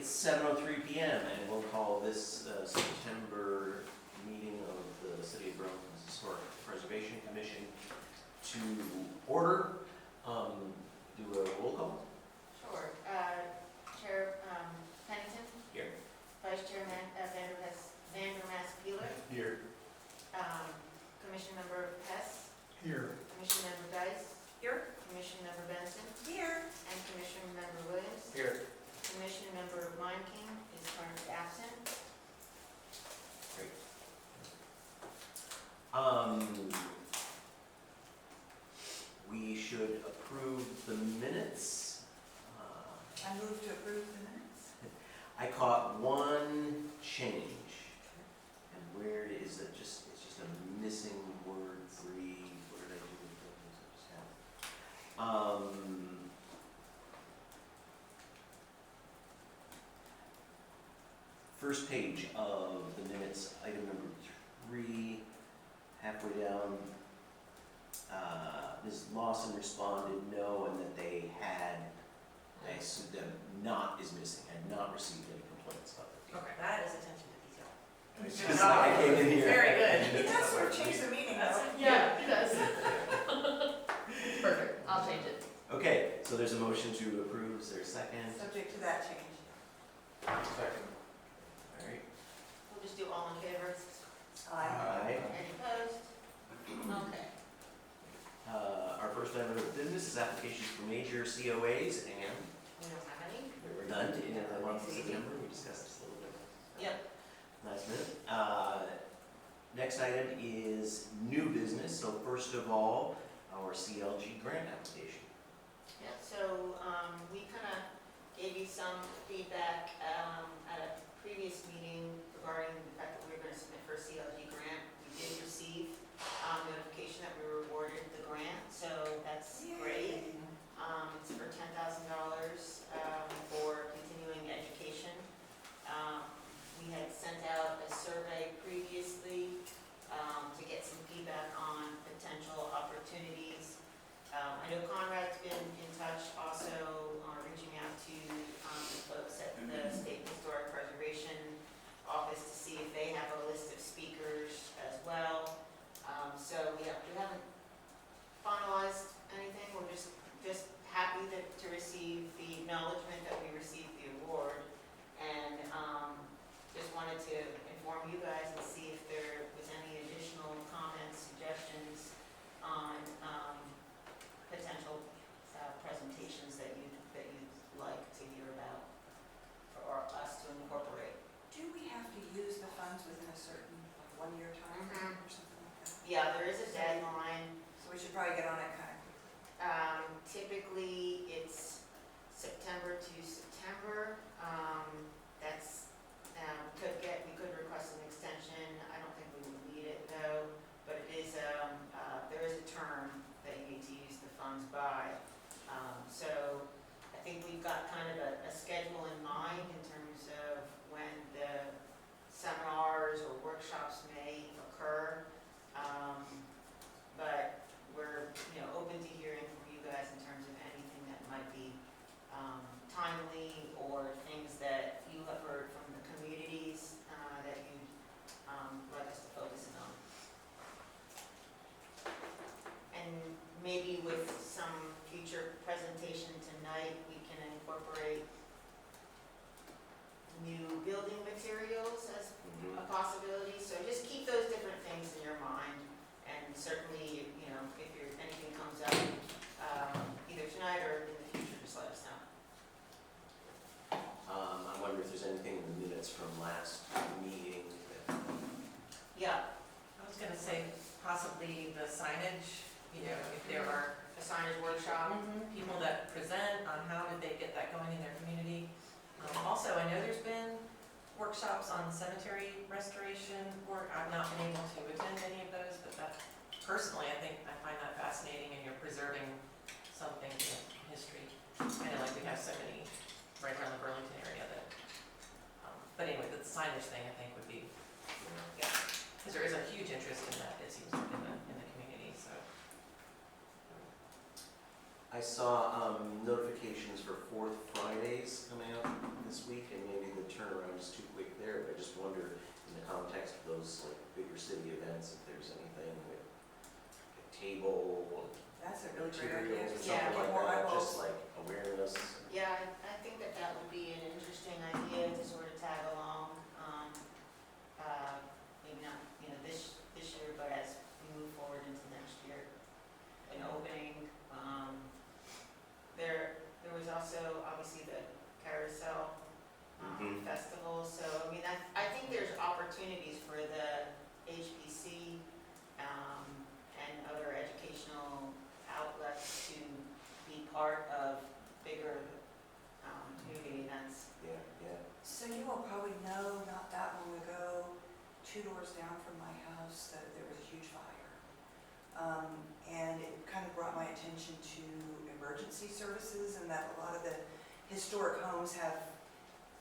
It's 7:03 PM and we'll call this September meeting of the City of Burlington's Historic Preservation Commission to order. Do a roll call. Sure. Chair Pennington? Here. Vice Chair Vandermas Peeler? Here. Commission Member Hess? Here. Commission Member Dice? Here. Commission Member Benson? Here. And Commission Member Williams? Here. Commission Member Meinking is currently absent. Great. We should approve the minutes. I move to approve the minutes. I caught one change. And where is it? It's just a missing word, breathe. What did I do with those? I just had. First page of the minutes, item number 3, halfway down. Ms. Lawson responded no, and that they had, I assume that not is missing, had not received any complaints about it. Okay, that is attention to detail. It's just like I came in here. Very good. It does sort of change the meaning, doesn't it? Yeah, it does. Perfect, I'll change it. Okay, so there's a motion to approve. Is there a second? Subject to that change. Second. All right. We'll just do all in favor. Aye. Any opposed? Okay. Our first item of business is applications for major COAs, and We don't have any? there were none in the month of September. We discussed this a little bit. Yep. Last minute. Next item is new business. So first of all, our CLG grant application. Yeah, so we kind of gave you some feedback at a previous meeting regarding the fact that we were going to submit for a CLG grant. We did receive notification that we were awarded the grant, so that's great. It's for $10,000 for continuing education. We had sent out a survey previously to get some feedback on potential opportunities. I know Conrad's been in touch also, reaching out to the folks at the State Historic Preservation Office to see if they have a list of speakers as well. So we haven't finalized anything. We're just happy to receive the acknowledgement that we received the award, and just wanted to inform you guys and see if there was any additional comments, suggestions on potential presentations that you'd like to hear about for us to incorporate. Do we have to use the funds within a certain one-year time frame or something like that? Yeah, there is a deadline. So we should probably get on it kind of quickly. Typically, it's September to September. We could request an extension. I don't think we would need it though, but it is there is a term that you need to use the funds by. So I think we've got kind of a schedule in mind in terms of when the seminars or workshops may occur. But we're open to hearing from you guys in terms of anything that might be timely or things that you have heard from the communities that you'd like us to focus in on. And maybe with some future presentation tonight, we can incorporate new building materials as a possibility. So just keep those different things in your mind. And certainly, if anything comes up, either tonight or in the future, just let us know. I wonder if there's anything in the minutes from last meeting that, Yeah, I was going to say possibly the signage, if there are a signage workshop. people that present on how did they get that going in their community. Also, I know there's been workshops on cemetery restoration work. I've not been able to attend any of those, but that personally, I find that fascinating, and you're preserving something in history. I know, like we have so many right around the Burlington area that. But anyway, the signage thing I think would be, Yeah. because there is a huge interest in that, it seems, in the community. So. I saw notifications for Fourth Fridays coming up this week, and maybe it. I just wonder, in the context of those like bigger city events, if there's anything with a table, That's a really great idea. materials or Yeah. something like More that, eyeballs. just like awareness. Yeah, I think that that would be an interesting idea to sort of tag along, maybe not, this year, but as we move forward into next year. An opening, there was also obviously the carousel Mhm. festival, so, I mean, I think there's opportunities for the HPC, and other educational outlets to be part of bigger, community events. Yeah, yeah. So you all probably know, not that long ago, 2 doors down from my house, that there was a huge fire. And it kind of brought my attention to emergency services and that a lot of the historic homes have,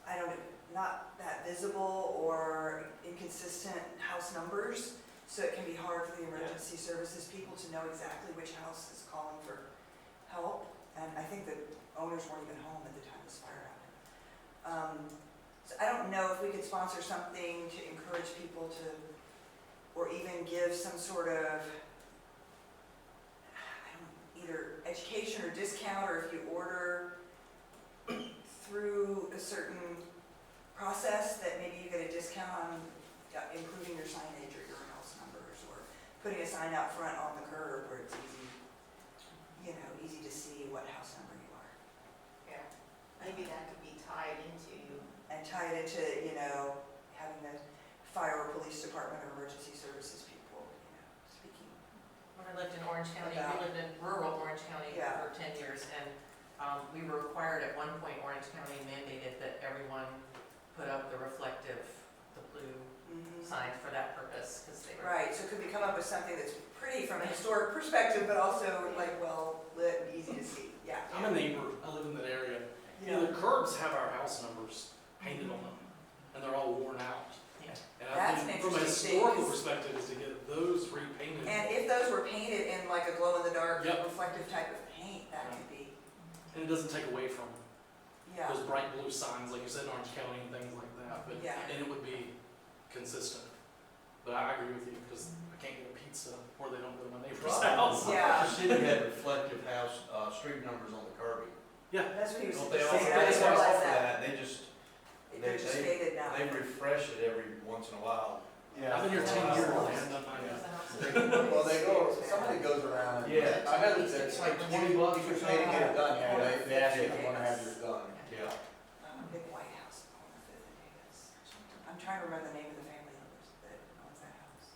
I don't know, not that visible or inconsistent house numbers. So it can be hard for the emergency services people to know exactly which house is calling for help. And I think the owners weren't even home at the time this fire happened. So I don't know if we could sponsor something to encourage people to, or even give some sort of, either education or discount, or if you order through a certain process, that maybe you get a discount on including your signage or your house numbers, or putting a sign out front on the curb where it's easy, easy to see what house number you are. Yeah. Maybe that could be tied into, And tie it into, having the fire or police department or emergency services people, speaking. When I lived in Orange County, we About- lived in rural Orange County Yeah. for 10 years, and we were required at one point, Orange County mandated that everyone put up the reflective, the blue sign for that purpose, because they were. Right, so could we come up with something that's pretty from a historic perspective, but also like well lit and easy to see? Yeah. I'm a neighbor, I live in that area. The curbs have our house numbers painted on them, and they're all worn out. Yeah. And I That's an think from a interesting thing, historical 'cause- perspective is to get those repainted. And if those were painted in like a glow-in-the-dark Yep. reflective type of paint, that could be, And it doesn't take away from yeah, those bright blue signs, like you said, in Orange County and things like that, but, Yeah. and it would be consistent. But I agree with you, because I can't get a pizza or they don't go to my neighbor's house. Yeah. The city had reflective house, street numbers on the curbing. that's what he was Don't saying. they also, I they didn't also realize offer that. that, they just, They're just they- faded now. they refresh it every once in a while. I've been here 10 years, and I haven't done mine Because yet. the house is- Well, they go, somebody goes around. Yeah. I heard it's like $20 or something to get it done, yeah, they ask you if you wanna have yours done. Yeah. A big White House on Fifth and Davis. I'm trying to remember the name of the family that owns that house.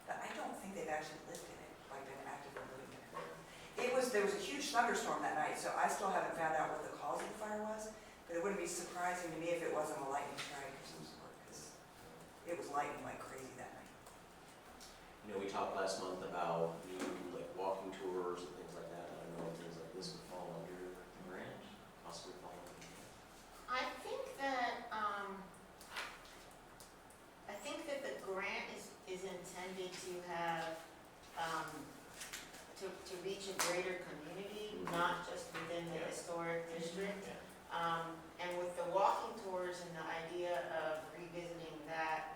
But I don't think they've actually lived in it, like been actively living in it. There was a huge thunderstorm that night, so I still haven't found out what the cause of the fire was. But it wouldn't be surprising to me if it wasn't a lightning strike of some sort, because it was lightning like crazy that night. We talked last month about new like walking tours and things like that. I don't know if things like this would fall under the grant, possibly fall under the grant. I think that, the grant is intended to have, to reach a greater community, not just within the Yeah. historic district. Yeah. And with the walking tours and the idea of revisiting that,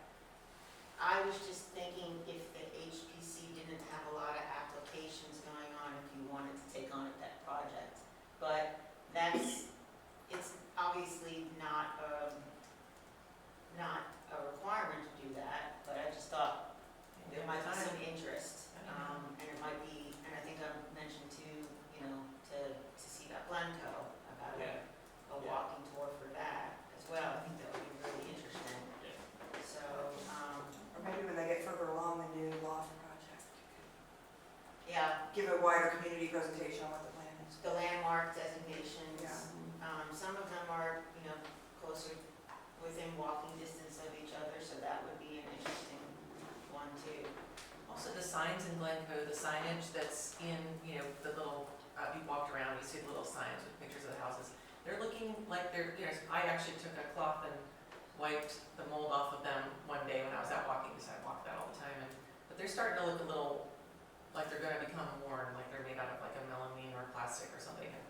I was just thinking if the HPC didn't have a lot of applications going on, if you wanted to take on that project. But it's obviously not a requirement to do that, but I just thought there might be some interest. And it might be, and I think I mentioned too, to see that Glencoe about Yeah. a walking tour for that as well. I think that would be really interesting. So, Or maybe when they get further along the new loft project, yeah, give a wider community presentation on what the plan is. the landmark designations, Yeah. some of them are, closer within walking distance of each other, so that would be an interesting one too. Also, the signs in Glencoe, the signage that's in, the little, you walked around, you see the little signs with pictures of the houses. They're looking like I actually took a cloth and wiped the mold off of them one day when I was out walking, because I walk that all the time. But they're starting to look a little like they're gonna become worn, like they're made out of like a melamine or plastic or something. And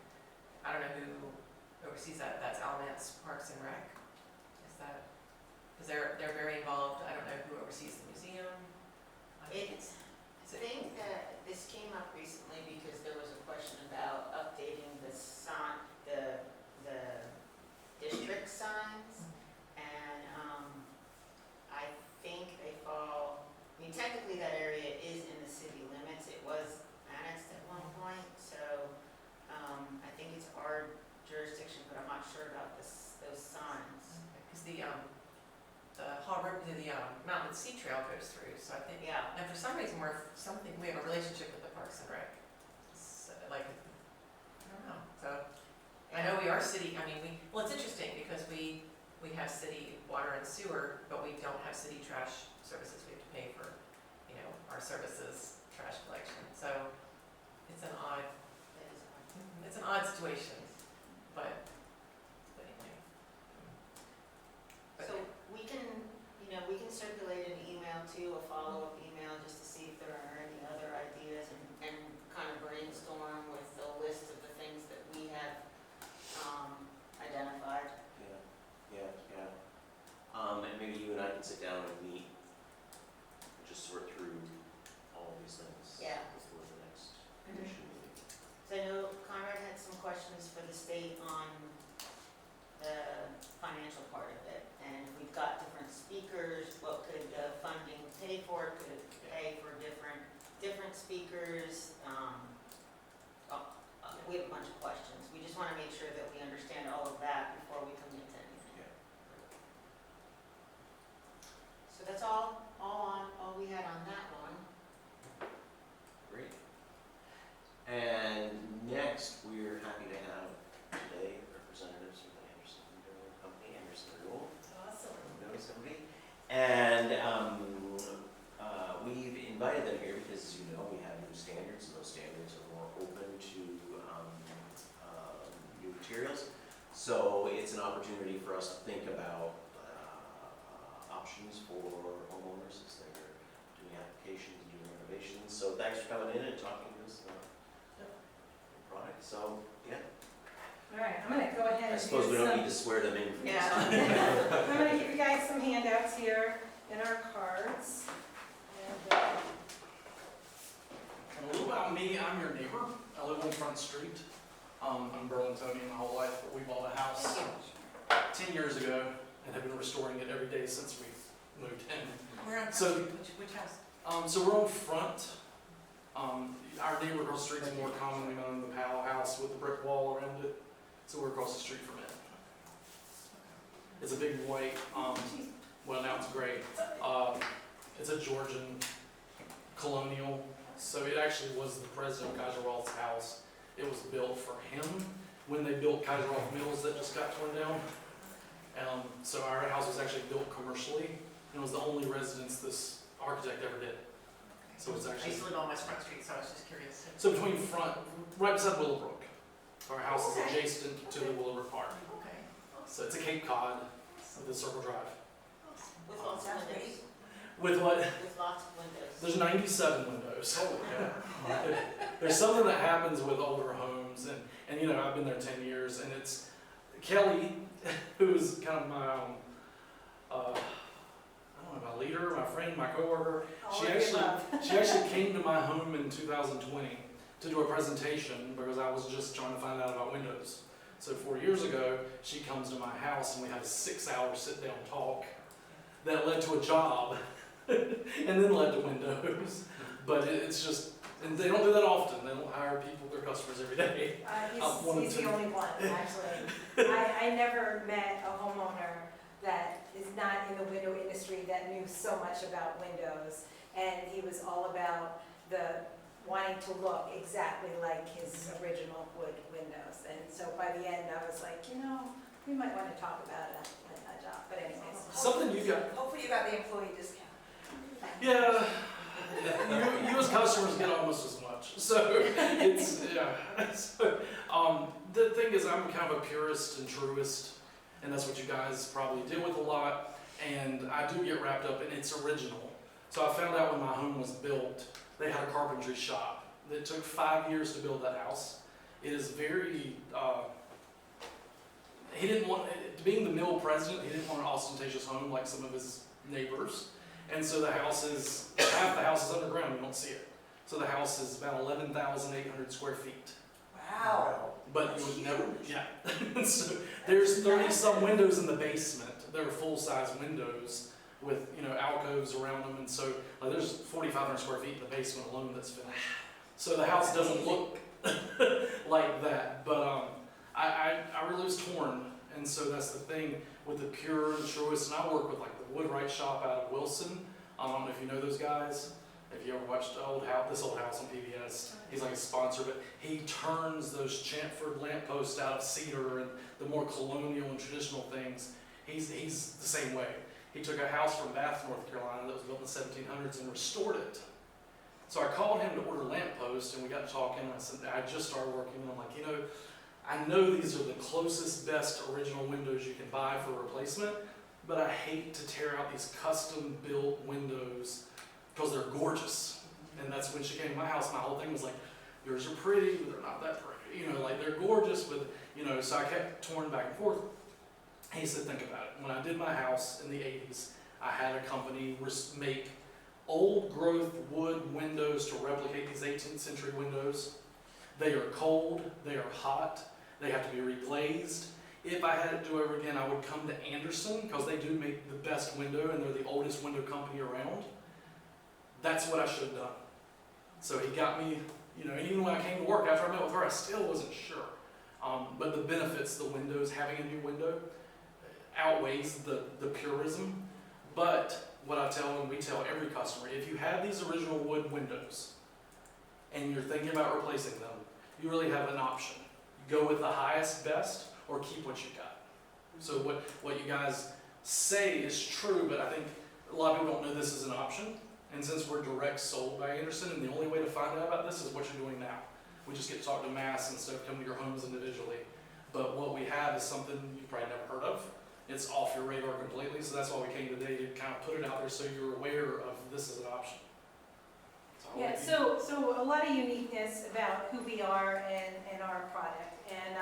I don't know who oversees that. That's Alamance Parks and Rec. Is that, because they're trail goes through, so I think, Yeah, and for some reason, we have a relationship with the Parks and Rec. So, like, I don't know, so, I know we are city, I mean, well, it's interesting because we have city water and sewer, but we don't have city trash services, we have to pay for, our services, trash collection, so it's an odd, that is hard. it's an odd situation, but anyway. But- So we can, we can circulate an email too, a follow-up email, just to see if there are any other ideas and kind of brainstorm with the list of the things that we have identified. Yeah. And maybe you and I can sit down and meet, just sort through all of these things. Yeah. Before the next commission meeting. So I know Conrad had some questions for the state on the financial part of it, and we've got different speakers, what could the funding pay for, could it pay for different speakers? We have a bunch of questions, we just wanna make sure that we understand all of that before we commit to anything. Yeah. So that's all we had on that one. Great. And next, we're happy to have today representatives from the Anderson Renewal Company, Anderson Renewal. Awesome. Know somebody? And we've invited them here because, as you know, we have new standards, and those standards are more open to new materials. So it's an opportunity for us to think about options for homeowners as they're doing applications and doing renovations. So thanks for coming in and talking to us about the product. So, yeah. All right, I'm gonna go ahead I and suppose do we don't some, need to swear them in for this. Yeah. I'm gonna give you guys some handouts here in our cards. And, And a little about me, I'm your neighbor. I live on Front Street. I'm Burlingtonian my whole life, but we bought a house 10 years ago and have been restoring it every day since we moved in. We're on, So- which house? So we're on Front. Our neighbor across the street is more commonly known as the Powell House with the brick wall around it. So we're across the street from it. It's a big white, well now it's gray. It's a Georgian colonial. So it actually was the President Kaiser Rolf's house. It was built for him when they built Kaiser Rolf Mills that just got torn down. So our house was actually built commercially and was the only residence this architect ever did. So it's I actually, used to live on West Front Street, so I was just curious. so between Front, right beside Willowbrook. Our house is Okay. adjacent to the Willowbrook Park. Okay. So it's a Cape Cod with a circle drive. With lots of windows, With what? with lots of windows. There's 97 windows. There's something that happens with older homes, and I've been there 10 years, and it's Kelly, who's kind of my, my leader, my friend, my coworker. all She of the above. actually came to my home in 2020 to do a presentation because I was just trying to find out about windows. So 4 years ago, she comes to my house and we had a 6-hour sit-down talk that led to a job and then led to windows. But it's just, and they don't do that often. They don't hire people, their customers every day. One of He's the two. only one, actually. I never met a homeowner that is not in the window industry that knew so much about windows. And he was all about wanting to look exactly like his original wood windows. And so by the end, I was like, we might want to talk about a job, but anyways. Something you got, Hopefully you got the employee discount. yeah, you as customers get almost as much. So it's, yeah. So, the thing is, I'm kind of a purist and truist, and that's what you guys probably deal with a lot. And I do get wrapped up in its original. So I found out when my home was built, they had a carpentry shop that took 5 years to build that house. It is very, he didn't want, being the mill president, he didn't want an ostentatious home like some of his neighbors. And so the house is, half the house is underground, you don't see it. So the house is about 11,800 square feet. Wow. But you would never, yeah. So there's 30-some windows in the basement. They're full-size windows with, alcoves around them. And so there's 4,500 square feet in the basement alone that's finished. So the house doesn't look like that. But I really was torn. And so that's the thing with the pure and truest. And I work with like the Woodwright shop out of Wilson. I don't know if you know those guys. If you ever watched this old house on PBS, he's like a sponsor, but he turns those Chamford lampposts out of cedar and the more colonial and traditional things. He's the same way. He took a house from Bath, North Carolina that was built in the 1700s and restored it. So I called him to order lampposts, and we got talking. I said, I just started working, and I'm like, I know these are the closest, best original windows you can buy for replacement, but I hate to tear out these custom-built windows because they're gorgeous. And that's when she came to my house, my whole thing was like, yours are pretty, but they're not that pretty. Like they're gorgeous, but, so I kept touring back and forth. He said, think about it. When I did my house in the 80s, I had a company make old growth wood windows to replicate these 18th century windows. They are cold, they are hot, they have to be reglazed. If I had to do it over again, I would come to Andersen because they do make the best window and they're the oldest window company around. That's what I should have done. So he got me, even when I came to work after I met with her, I still wasn't sure. But the benefits, the windows, having a new window outweighs the purism. But what I tell and we tell every customer, if you have these original wood windows and you're thinking about replacing them, you really have an option. You go with the highest, best, or keep what you got. So what you guys say is true, but I think a lot of people don't know this is an option. And since we're direct sold by Andersen, and the only way to find out about this is what you're doing now. We just get to talk to mass and stuff, come to your homes individually. But what we have is something you've probably never heard of. It's off your radar completely, so that's why we came today, to kind of put it out there so you're aware of this as an option. Yeah, so a lot of uniqueness about who we are and our product. And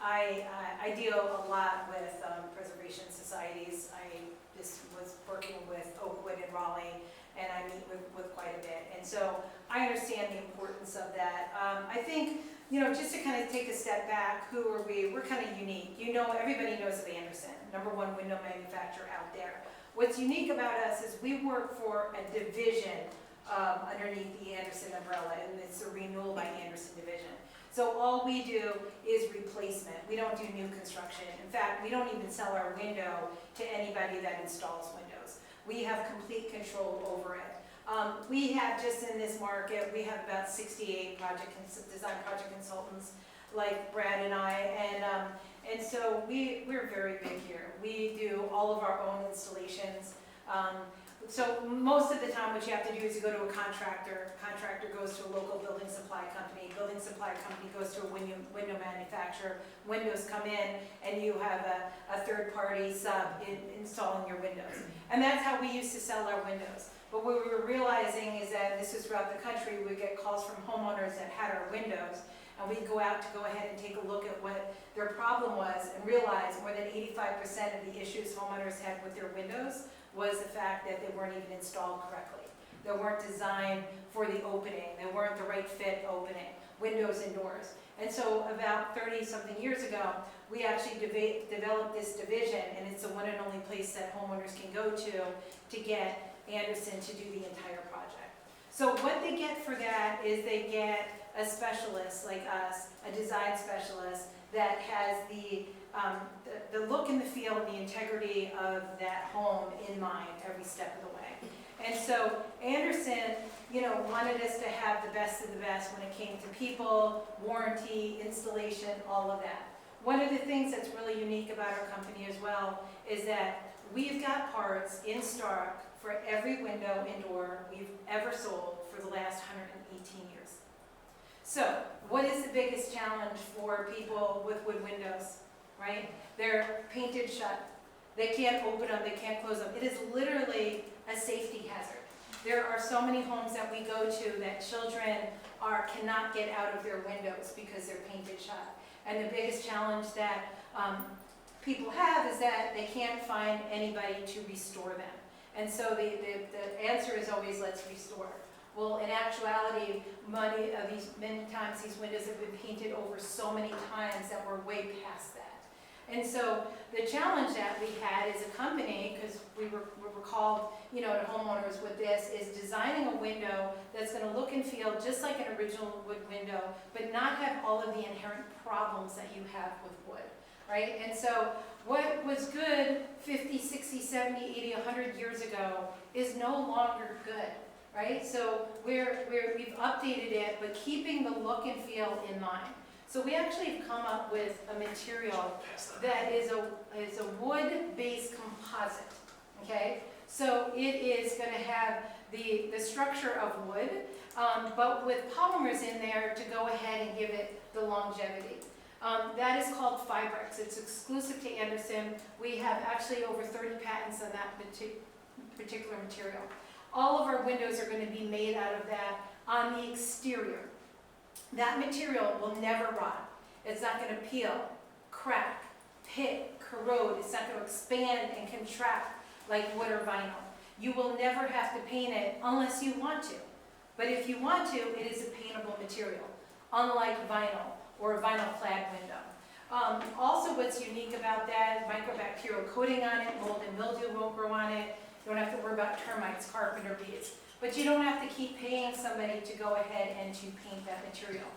I deal a lot with preservation societies. I just was working with Oakwood and Raleigh, and I meet with quite a bit. And so I understand the importance of that. I think, just to kind of take a step back, who are we? We're kind of unique. Everybody knows of Andersen, #1 window manufacturer out there. What's unique about us is we work for a division underneath the Andersen umbrella, and it's a Renewal by Andersen division. So all we do is replacement. We don't do new construction. In fact, we don't even sell our window to anybody that installs windows. We have complete control over it. We have, just in this market, we have about 68 design project consultants like Brad and I, and so we're very big here. We do all of our own installations. So most of the time what you have to do is you go to a contractor goes to a local building supply company goes to a window manufacturer, windows come in, and you have a third-party sub installing your windows. And that's how we used to sell our windows. But what we were realizing is that this is throughout the country, we get calls from homeowners that had our windows, and we'd go out to go ahead and take a look at what their problem was and realize more than 85% of the issues homeowners had with their windows was the fact that they weren't even installed correctly. They weren't designed for the opening. They weren't the right fit opening, windows and doors. And so about 30-something years ago, we actually developed this division, and it's the one and only place that homeowners can go to get Andersen to do the entire project. So what they get for that is they get a specialist like us, a design specialist that has the look and the feel and the integrity of that home in mind every step of the way. And so Andersen, wanted us to have the best of the best when it came to people, warranty, installation, all of that. One of the things that's really unique about our company as well is that we've got parts in stock for every window and door we've ever sold for the last 118 years. So, what is the biggest challenge for people with wood windows, right? They're painted shut. They can't open them, they can't close them. It is literally a safety hazard. There are so many homes that we go to that children cannot get out of their windows because they're painted shut. And the biggest challenge that people have is that they can't find anybody to restore them. And so the answer is always, let's restore. Well, in actuality, many times these windows have been painted over so many times that we're way past that. And so the challenge that we had as a company, because we were called, to homeowners with this, is designing a window that's going to look and feel just like an original wood window, but not have all of the inherent problems that you have with wood, right? And so what was good 50, 60, 70, 80, 100 years ago is no longer good, right? So we've updated it, but keeping the look and feel in mind. So we actually have come up with a material that is a wood-based composite, okay? So it is gonna have the structure of wood, but with polymers in there to go ahead and give it the longevity. That is called Fibrex. It's exclusive to Andersen. We have actually over 30 patents on that particular material. All of our windows are going to be made out of that on the exterior. That material will never rot. It's not going to peel, crack, pit, corrode. It's not going to expand and contract like wood or vinyl. You will never have to paint it unless you want to. But if you want to, it is a paintable material, unlike vinyl or a vinyl clad window. Also what's unique about that, microbacterial coating on it, mold and mildew won't grow on it. You don't have to worry about termites, carpenter bees. But you don't have to keep paying somebody to go ahead and to paint that material.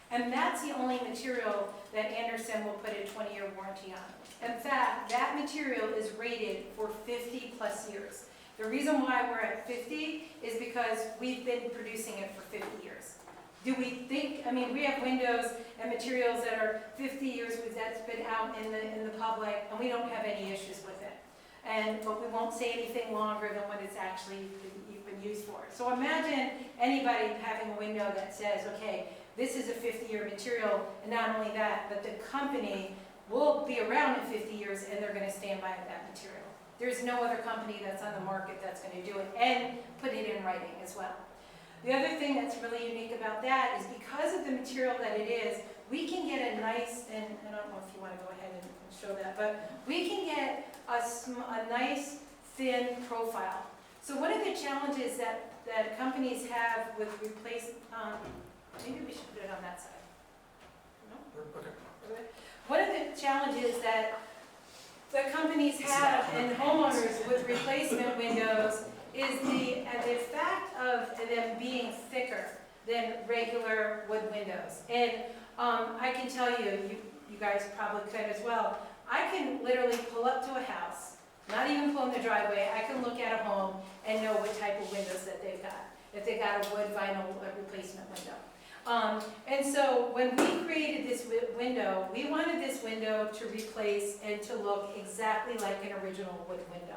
And that's the only material that Andersen will put a 20-year warranty on. In fact, that material is rated for 50 plus years. The reason why we're at 50 is because we've been producing it for 50 years. Do we think, I mean, we have windows and materials that are 50 years that's been out in the public, and we don't have any issues with it. But we won't say anything longer than what it's actually been used for. So imagine anybody having a window that says, okay, this is a 50-year material, and not only that, but the company will be around in 50 years and they're gonna stand by that material. There's no other company that's on the market that's gonna do it and put it in writing as well. The other thing that's really unique about that is because of the material that it is, we can get a nice, and I don't know if you want to go ahead and show that, but we can get a nice thin profile. So one of the challenges that companies have with maybe we should put it on that side. No? Okay. One of the challenges that companies have and homeowners with replacement windows is the fact of them being thicker than regular wood windows. And I can tell you, you guys probably could as well, I can literally pull up to a house, not even pull in the driveway, I can look at a home and know what type of windows that they've got, if they got a wood, vinyl, replacement window. And so when we created this window, we wanted this window to replace and to look exactly like an original wood window.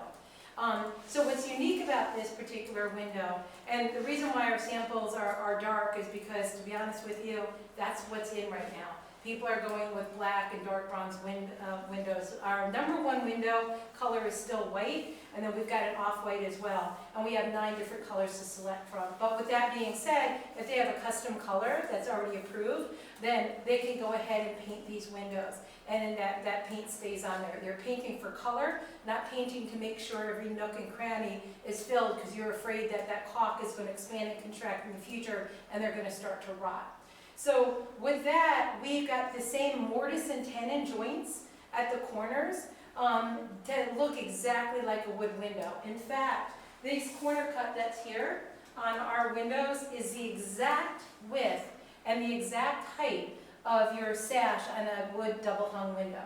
So what's unique about this particular window, and the reason why our samples are dark is because, to be honest with you, that's what's in right now. People are going with black and dark bronze windows. Our #1 window color is still white, and then we've got an off-white as well. And we have 9 different colors to select from. But with that being said, if they have a custom color that's already approved, then they can go ahead and paint these windows. And then that paint stays on there. They're painting for color, not painting to make sure every nook and cranny is filled because you're afraid that that caulk is going to expand and contract in the future and they're going to start to rot. So with that, we've got the same mortise and tenon joints at the corners that look exactly like a wood window. In fact, this corner cut that's here on our windows is the exact width and the exact height of your sash on a wood double hung window.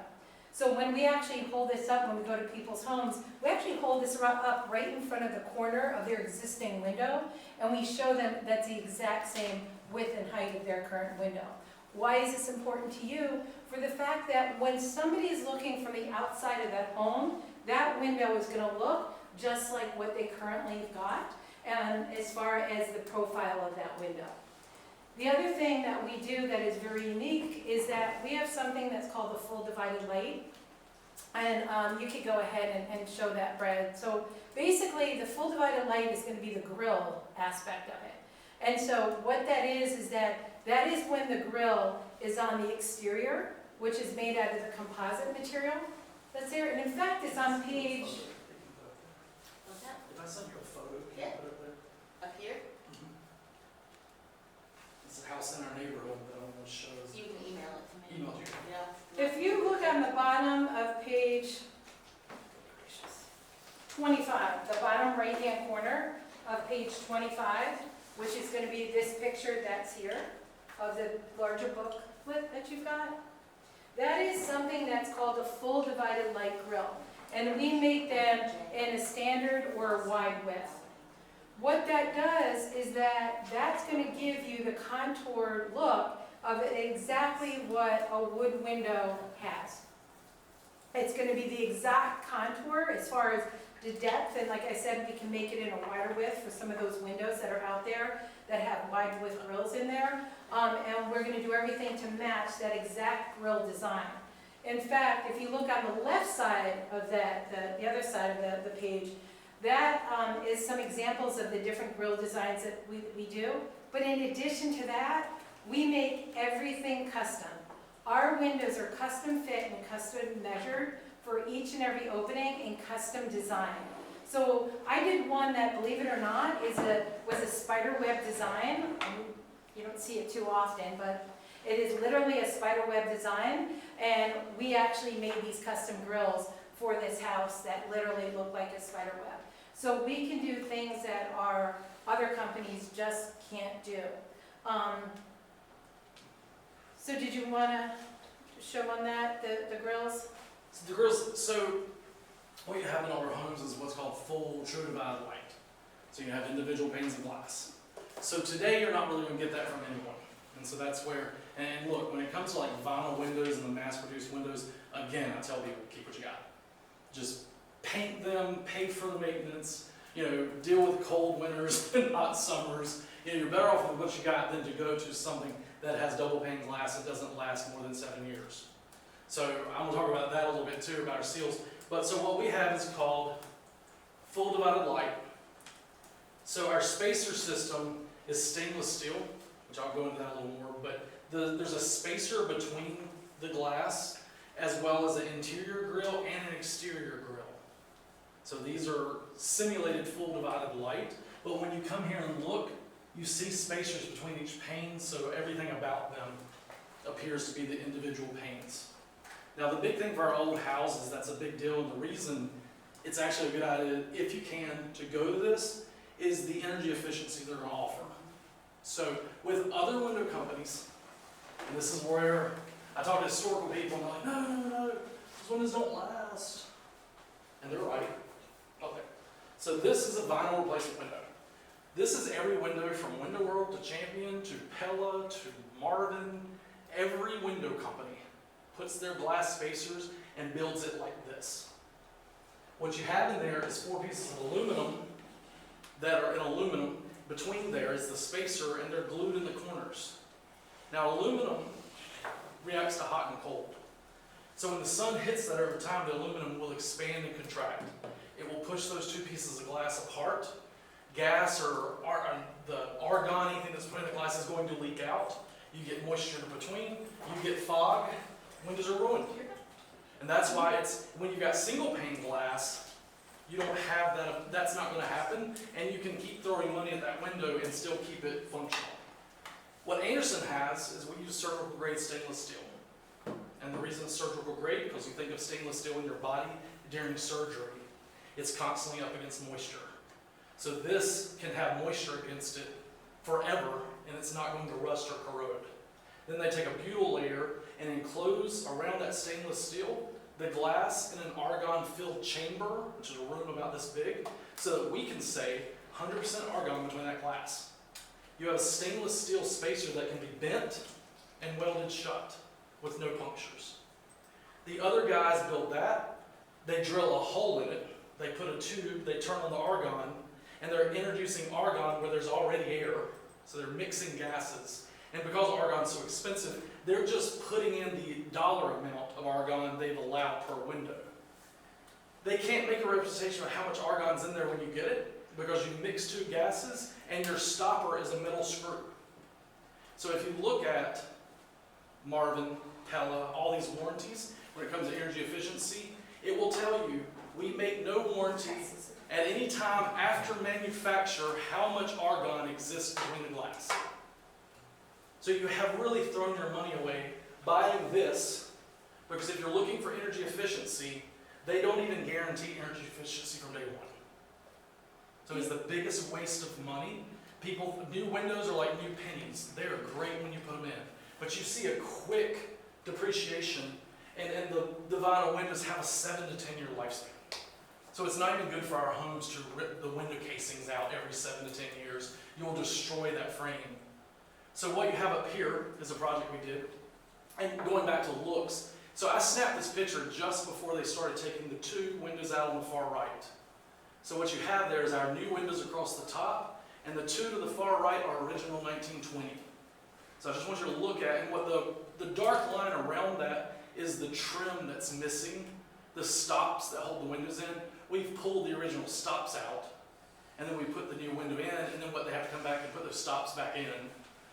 So when we actually hold this up, when we go to people's homes, we actually hold this up right in front of the corner of their existing window, and we show them that's the exact same width and height of their current window. Why is this important to you? For the fact that when somebody is looking from the outside of that home, that window is going to look just like what they currently got, and as far as the profile of that window. The other thing that we do that is very unique is that we have something that's called the full divided light. And you could go ahead and show that, Brad. So basically, the full divided light is going to be the grill aspect of it. And so what that is that is when the grill is on the exterior, which is made out of the composite material that's there. And in fact, it's on page... What's that? If I send you a photo, can Yeah. you put it there? Up here? It's a house in our neighborhood that almost shows. You can email it to me. Email you. Yeah. If you look on the bottom of page 25, the bottom right-hand corner of page 25, which is going to be this picture that's here of the larger booklet that you've got, that is something that's called a full divided light grill. and we make them in a standard or a wide width. What that does is that's gonna give you the contoured look of exactly what a wood window has. It's gonna be the exact contour as far as the depth, and like I said, we can make it in a wider width for some of those windows that are out there that have wide width grills in there. And we're gonna do everything to match that exact grill design. In fact, if you look on the left side of that, the other side of the page, that is some examples of the different grill designs that we do. But in addition to that, we make everything custom. Our windows are custom fit and custom measured for each and every opening and custom design. So I did one that, believe it or not, was a spider web design. You don't see it too often, but it is literally a spider web design. And we actually made these custom grills for this house that literally look like a spider web. So we can do things that our other companies just can't do. So did you want to show on that, the grills? So the grills, so what you have in all our homes is what's called full true divided light. So you have individual panes of glass. So today you're not really going to get that from anyone. And so that's where, and look, when it comes to like vinyl windows and the mass-produced windows, again, I tell people, keep what you got. Just paint them, pay for the maintenance, deal with cold winters and hot summers. You're better off with what you got than to go to something that has double pane glass that doesn't last more than 7 years. So I'm going to talk about that a little bit too, about our seals. But so what we have is called full divided light. So our spacer system is stainless steel, which I'll go into that a little more, but there's a spacer between the glass as well as an interior grill and an exterior grill. So these are simulated full divided light, but when you come here and look, you see spacers between each pane, so everything about them appears to be the individual panes. Now the big thing for our old houses, that's a big deal, and the reason it's actually a good idea, if you can, to go to this, is the energy efficiency they're going to offer. So with other window companies, and this is where I talk to historical people, and they're like, no, those windows don't last. And they're right. Okay. So this is a vinyl replacement window. This is every window from Window World to Champion to Pella to Marvin. Every window company puts their glass spacers and builds it like this. What you have in there is 4 pieces of aluminum that are in aluminum. Between there is the spacer, and they're glued in the corners. Now aluminum reacts to hot and cold. So when the sun hits that over time, the aluminum will expand and contract. It will push those 2 pieces of glass apart. Gas or the argon, anything that's put in the glass is going to leak out. You get moisture in between. You get fog. Windows are ruined. And that's why when you've got single pane glass, you don't have that. That's not going to happen. And you can keep throwing money at that window and still keep it functional. What Andersen has is we use surgical grade stainless steel. And the reason it's surgical grade, because you think of stainless steel in your body during surgery, it's constantly up against moisture. So this can have moisture against it forever, and it's not going to rust or corrode. Then they take a butyl layer and enclose around that stainless steel the glass in an argon-filled chamber, which is a room about this big, so that we can save 100% argon between that glass. You have a stainless steel spacer that can be bent and welded shut with no punctures. The other guys build that. They drill a hole in it. They put a tube, they turn on the argon, and they're introducing argon where there's already air. So they're mixing gases. And because argon is so expensive, they're just putting in the dollar amount of argon they've allowed per window. They can't make a representation of how much argon's in there when you get it, because you mix 2 gases, and your stopper is a metal screw. So if you look at Marvin, Pella, all these warranties, when it comes to energy efficiency, it will tell you we make no warranty at any time after manufacture how much argon exists between the glass. So you have really thrown your money away buying this, because if you're looking for energy efficiency, they don't even guarantee energy efficiency from day one. So it's the biggest waste of money. New windows are like new pennies. They are great when you put them in, but you see a quick depreciation, and the vinyl windows have a 7 to 10 year lifespan. So it's not even good for our homes to rip the window casings out every 7 to 10 years. You'll destroy that frame. So what you have up here is a project we did. And going back to looks, so I snapped this picture just before they started taking the 2 windows out on the far right. So what you have there is our new windows across the top, and the 2 to the far right are original 1920. So I just want you to look at, and what the dark line around that is the trim that's missing, the stops that hold the windows in. We've pulled the original stops out, and then we put the new window in, and then they have to come back and put those stops back in.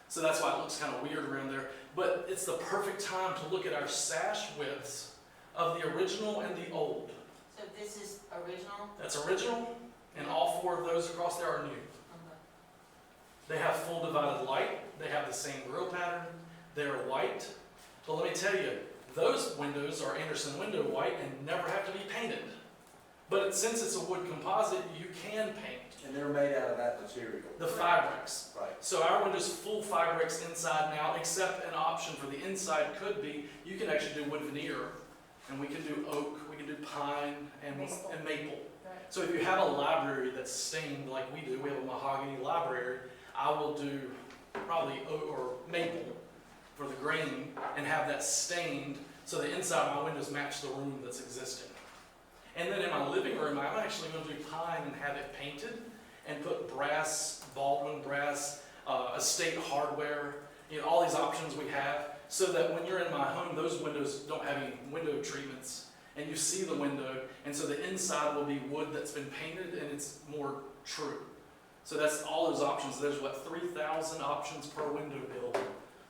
So that's why it looks kind of weird around there. But it's the perfect time to look at our sash widths of the original and the old. So this is original? That's original, and all 4 of those across there are new. Okay. They have full divided light, they have the same grill pattern, they're white. But let me tell you, those windows are Anderson window white and never have to be painted. But since it's a wood composite, you can paint. And they're made out of that material. The Fibrix. Right. So our windows full Fibrix inside and out, except an option for the inside could be, you can actually do wood veneer, and we can do oak, we can do pine, and Maple. maple. Right. So if you have a library that's stained like we do, we have a mahogany library, I will do probably oak or maple for the grain and have that stained so the inside of my windows match the room that's existing. And then in my living room, I'm actually going to do pine and have it painted and put brass, Baldwin brass, estate hardware, all these options we have, so that when you're in my home, those windows don't have any window treatments, and you see the window, and so the inside will be wood that's been painted, and it's more true. So that's all those options. There's 3,000 options per window build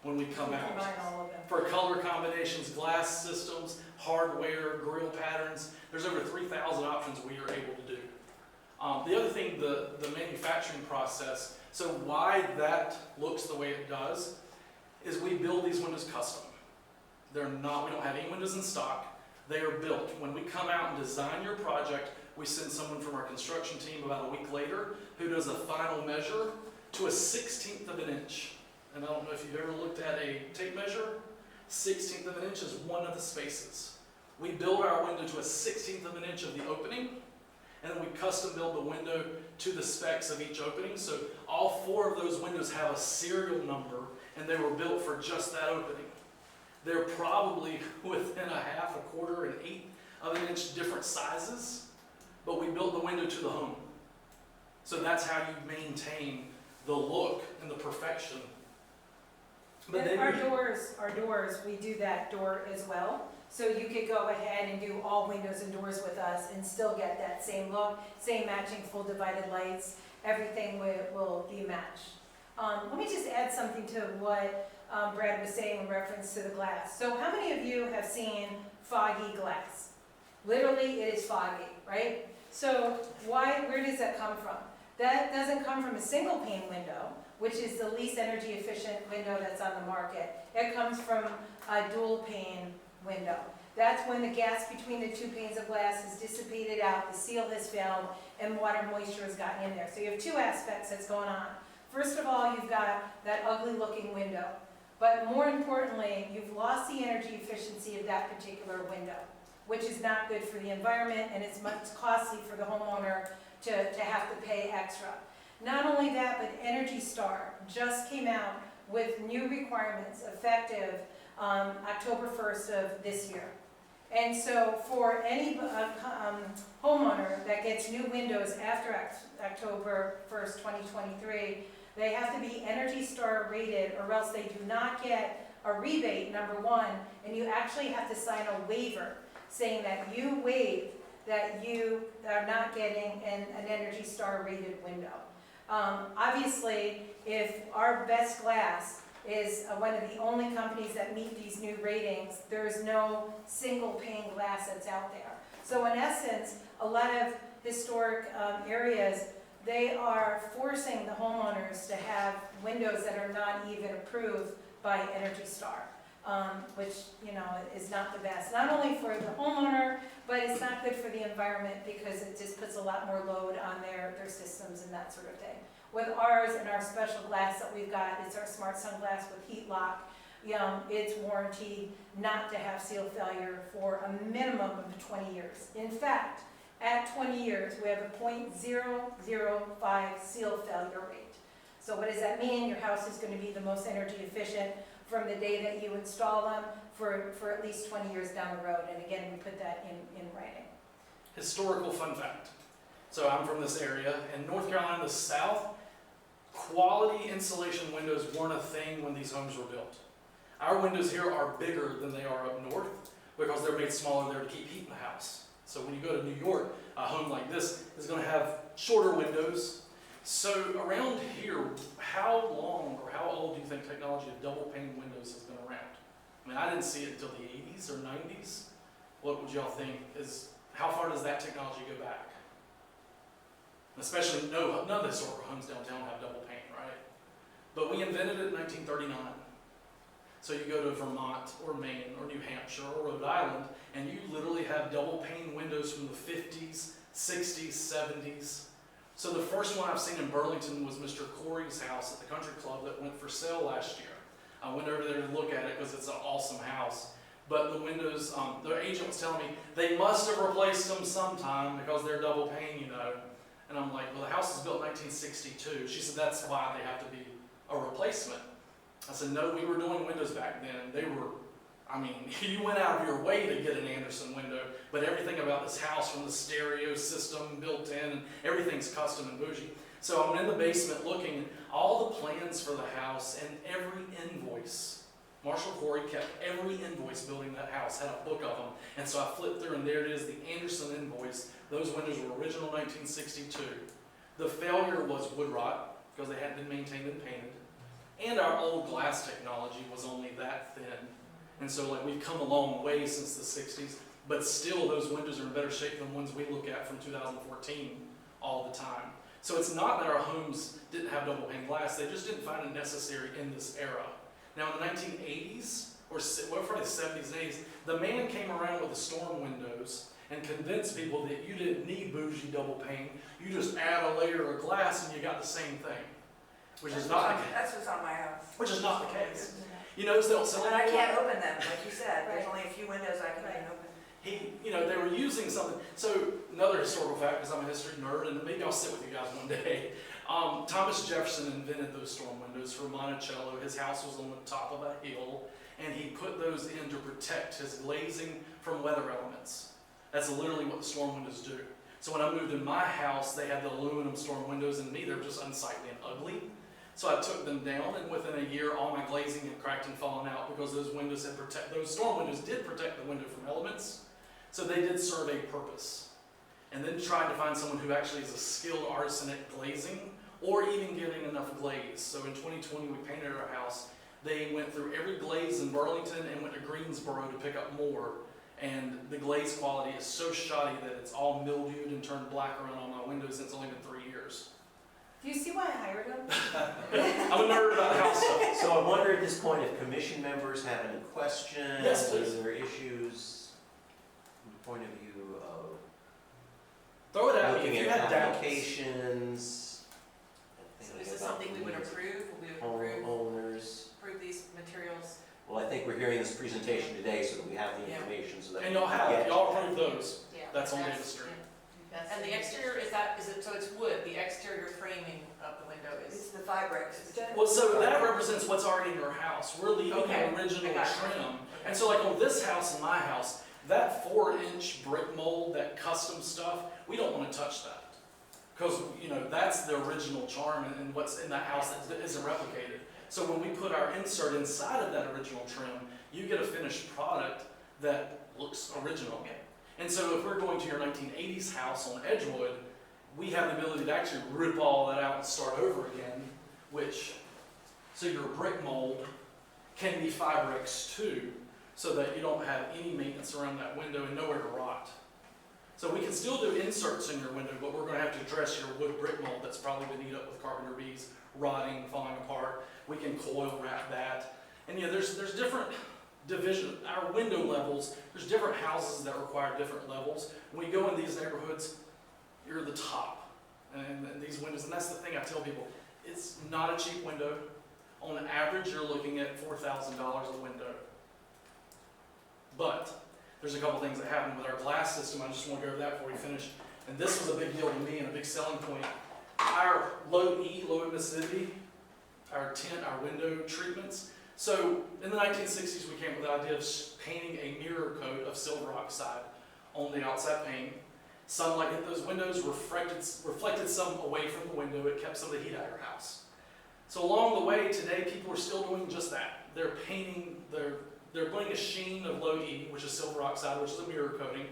when we come out. Combine all of them. For color combinations, glass systems, hardware, grill patterns, there's over 3,000 options we are able to do. The other thing, the manufacturing process, so why that looks the way it does, is we build these windows custom. We don't have any windows in stock. They are built. When we come out and design your project, we send someone from our construction team about a week later who does a final measure to a 1/16 of an inch. And I don't know if you've ever looked at a tape measure. 1/16 of an inch is one of the spaces. We build our window to a 1/16 of an inch of the opening, and then we custom build the window to the specs of each opening. So all 4 of those windows have a serial number, and they were built for just that opening. They're probably within a half, a quarter, an 1/8 of an inch different sizes, but we built the window to the home. So that's how you maintain the look and the perfection. But And then our doors, we do that door as well. So you could go ahead and do all windows and doors with us and still get that same look, same matching full divided lights, everything will be matched. Let me just add something to what Brad was saying in reference to the glass. So how many of you have seen foggy glass? Literally, it is foggy, right? So where does that come from? That doesn't come from a single pane window, which is the least energy efficient window that's on the market. It comes from a dual pane window. That's when the gas between the 2 panes of glass has dissipated out, the seal has failed, and water moisture has gotten in there. So you have 2 aspects that's going on. First of all, you've got that ugly looking window. But more importantly, you've lost the energy efficiency of that particular window, which is not good for the environment, and it's much costly for the homeowner to have to pay extra. Not only that, but Energy Star just came out with new requirements effective October 1st of this year. And so for any homeowner that gets new windows after October 1st, 2023, they have to be Energy Star rated, or else they do not get a rebate, number 1, and you actually have to sign a waiver saying that you waive that you are not getting an Energy Star rated window. Obviously, if our Best Glass is one of the only companies that meet these new ratings, there is no single pane glass that's out there. So in essence, a lot of historic areas, they are forcing the homeowners to have windows that are not even approved by Energy Star, which is not the best. Not only for the homeowner, but it's not good for the environment because it just puts a lot more load on their systems and that sort of thing. With ours and our special glass that we've got, it's our Smart Sun Glass with heat lock. It's warranted not to have seal failure for a minimum of 20 years. In fact, at 20 years, we have a .005 seal failure rate. So what does that mean? Your house is going to be the most energy efficient from the day that you install them for at least 20 years down the road. And again, we put that in writing. Historical fun fact. So I'm from this area, in North Carolina, the South, quality insulation windows weren't a thing when these homes were built. Our windows here are bigger than they are up north because they're made smaller there to keep heat in the house. So when you go to New York, a home like this is going to have shorter windows. So around here, how long or how old do you think technology of double pane windows has been around? I mean, I didn't see it until the 80s or 90s. What would y'all think is, how far does that technology go back? Especially, none of the historical homes downtown have double pane, right? But we invented it in 1939. So you go to Vermont or Maine or New Hampshire or Rhode Island, and you literally have double pane windows from the 50s, 60s, 70s. So the first one I've seen in Burlington was Mr. Corey's house at the country club that went for sale last year. I went over there to look at it because it's an awesome house. But the windows, the agent was telling me they must have replaced them sometime because they're double pane, you know. And I'm like, well, the house was built in 1962. She said that's why they have to be a replacement. I said, no, we were doing windows back then. They were, I mean, you went out of your way to get an Andersen window, but everything about this house, from the stereo system built in, and everything's custom and bougie. So I'm in the basement looking, all the plans for the house and every invoice. Marshall Corey kept every invoice building that house, had a book of them. And so I flipped through, and there it is, the Andersen invoice. Those windows were original 1962. The failure was wood rot, because they hadn't been maintained and painted. And our old glass technology was only that thin. And so like we've come a long way since the 60s, but still those windows are in better shape than ones we look at from 2014 all the time. So it's not that our homes didn't have double pane glass, they just didn't find it necessary in this era. Now in the 1980s, or probably the 70s and 80s, the man came around with the storm windows and convinced people that you didn't need bougie double pane, you just add a layer of glass and you got the same thing. Which is not the case. That's what's on my house. Which is not the case. You notice they don't sell And I it. can't open them, like you said, there's Right. only a few windows I can even open. They were using something. So another historical fact, because I'm a history nerd, and maybe I'll sit with you guys one day. Thomas Jefferson invented those storm windows for Monticello. His house was on the top of a hill, and he put those in to protect his glazing from weather elements. That's literally what the storm windows do. So when I moved in my house, they had the aluminum storm windows, and me, they're just unsightly and ugly. So I took them down, and within a year, all my glazing had cracked and fallen out because those windows those storm windows did protect the window from elements. So they did serve a purpose. And then trying to find someone who actually is a skilled artisan at glazing, or even getting enough glaze. So in 2020, we painted our house. They went through every glaze in Burlington and went to Greensboro to pick up more. And the glaze quality is so shoddy that it's all mildewed and turned black around all my windows, and it's only been 3 years. Do you see why I hired him? I'm a nerd about house stuff. So I wonder at this point if commission members have any questions? Yes, please. Or issues from the point of view of Throw it at me looking if you at had doubts. applications? So thinking is this about something we would needs of approve? We would Homeowners. approve these materials? Well, I think we're hearing this presentation today so that we have the Yeah. information so that. And y'all Yeah. approve those. Yeah. That's on Davis Street. That's And the it. exterior, is it, so it's wood, the exterior framing of the window It's is, the fabrics. Well, so that represents what's already in your house. We're leaving Okay, the original I got you. trim. And so like on this house and my house, that 4-inch brick mold, that custom stuff, we don't want to touch that. Because, that's the original charm and what's in that house that isn't replicated. So when we put our insert inside of that original trim, you get a finished product that looks original. And so if we're going to your 1980s house on Edgewood, we have the ability to actually rip all that out and start over again, so your brick mold can be Fibrex too, so that you don't have any maintenance around that window and nowhere to rot. So we can still do inserts in your window, but we're going to have to address your wood brick mold that's probably been eaten up with carpenter bees, rotting, falling apart. We can coil wrap that. And there's different division, our window levels, there's different houses that require different levels. When you go in these neighborhoods, you're the top. And these windows, and that's the thing I tell people, it's not a cheap window. On average, you're looking at $4,000 a window. But there's a couple things that happen with our glass system. I just want to go over that before we finish. And this was a big deal to me and a big selling point. Our low emissivity, our tint, our window treatments. So in the 1960s, we came up with the idea of painting a mirror coat of silver oxide on the outside pane. Sunlight hit those windows, reflected some away from the window. It kept some of the heat out of your house. So along the way, today, people are still doing just that. They're painting, they're putting a sheen of low E, which is silver oxide, which is a mirror coating.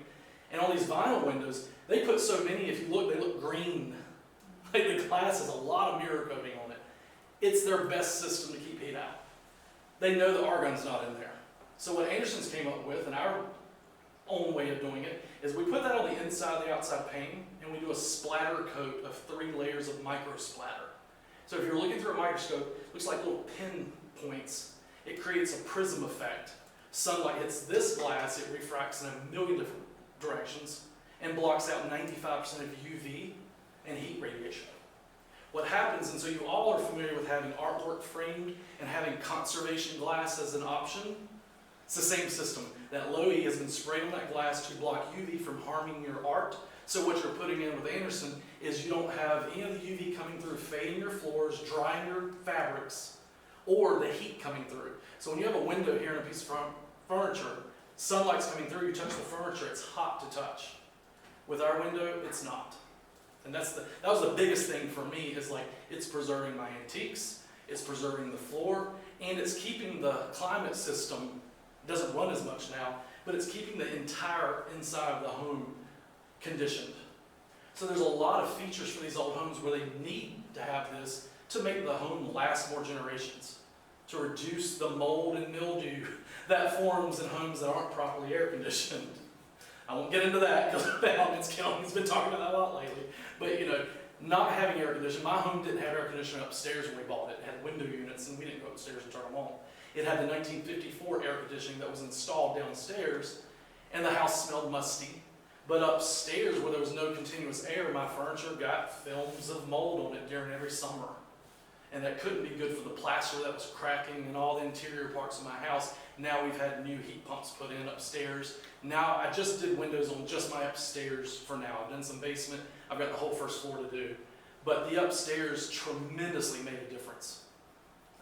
And on these vinyl windows, they put so many, if you look, they look green. Like the glass has a lot of mirror coating on it. It's their best system to keep heat out. They know the argon's not in there. So what Anderson's came up with, and our own way of doing it, is we put that on the inside of the outside pane, and we do a splatter coat of 3 layers of micro splatter. So if you're looking through a microscope, it looks like little pin points. It creates a prism effect. Sunlight hits this glass, it refracts in a million different directions, and blocks out 95% of UV and heat radiation. What happens, and so you all are familiar with having artwork framed and having conservation glass as an option, it's the same system. That low E has been sprayed on that glass to block UV from harming your art. So what you're putting in with Anderson is you don't have any of the UV coming through, fading your floors, drying your fabrics, or the heat coming through. So when you have a window here in a piece of furniture, sunlight's coming through, you touch the furniture, it's hot to touch. With our window, it's not. And that was the biggest thing for me, is like, it's preserving my antiques, it's preserving the floor, and it's keeping the climate system, it doesn't run as much now, but it's keeping the entire inside of the home conditioned. So there's a lot of features for these old homes where they need to have this to make the home last more generations, to reduce the mold and mildew that forms in homes that aren't properly air conditioned. I won't get into that because Balance County's been talking about that a lot lately. But you know, not having air conditioning, my home didn't have air conditioning upstairs when we bought it. It had window units and we didn't go upstairs and turn them on. It had the 1954 air conditioning that was installed downstairs and the house smelled musty. But upstairs where there was no continuous air, my furniture got films of mold on it during every summer. And that couldn't be good for the plaster that was cracking and all the interior parts of my house. Now we've had new heat pumps put in upstairs. Now I just did windows on just my upstairs for now. I've done some basement. I've got the whole first floor to do. But the upstairs tremendously made a difference.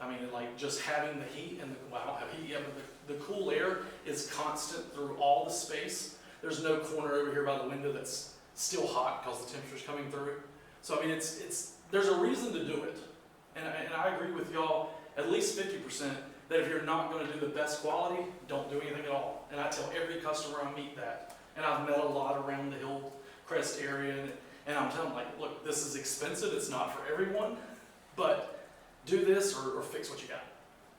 I mean, like just having the heat and well, I don't have heat yet, but the cool air is constant through all the space. There's no corner over here by the window that's still hot because the temperature's coming through. So I mean, there's a reason to do it. And I agree with y'all, at least 50%, that if you're not going to do the best quality, don't do anything at all. And I tell every customer I meet that. And I've met a lot around the Hillcrest area, and I'm telling them, like, look, this is expensive, it's not for everyone, but do this or fix what you got.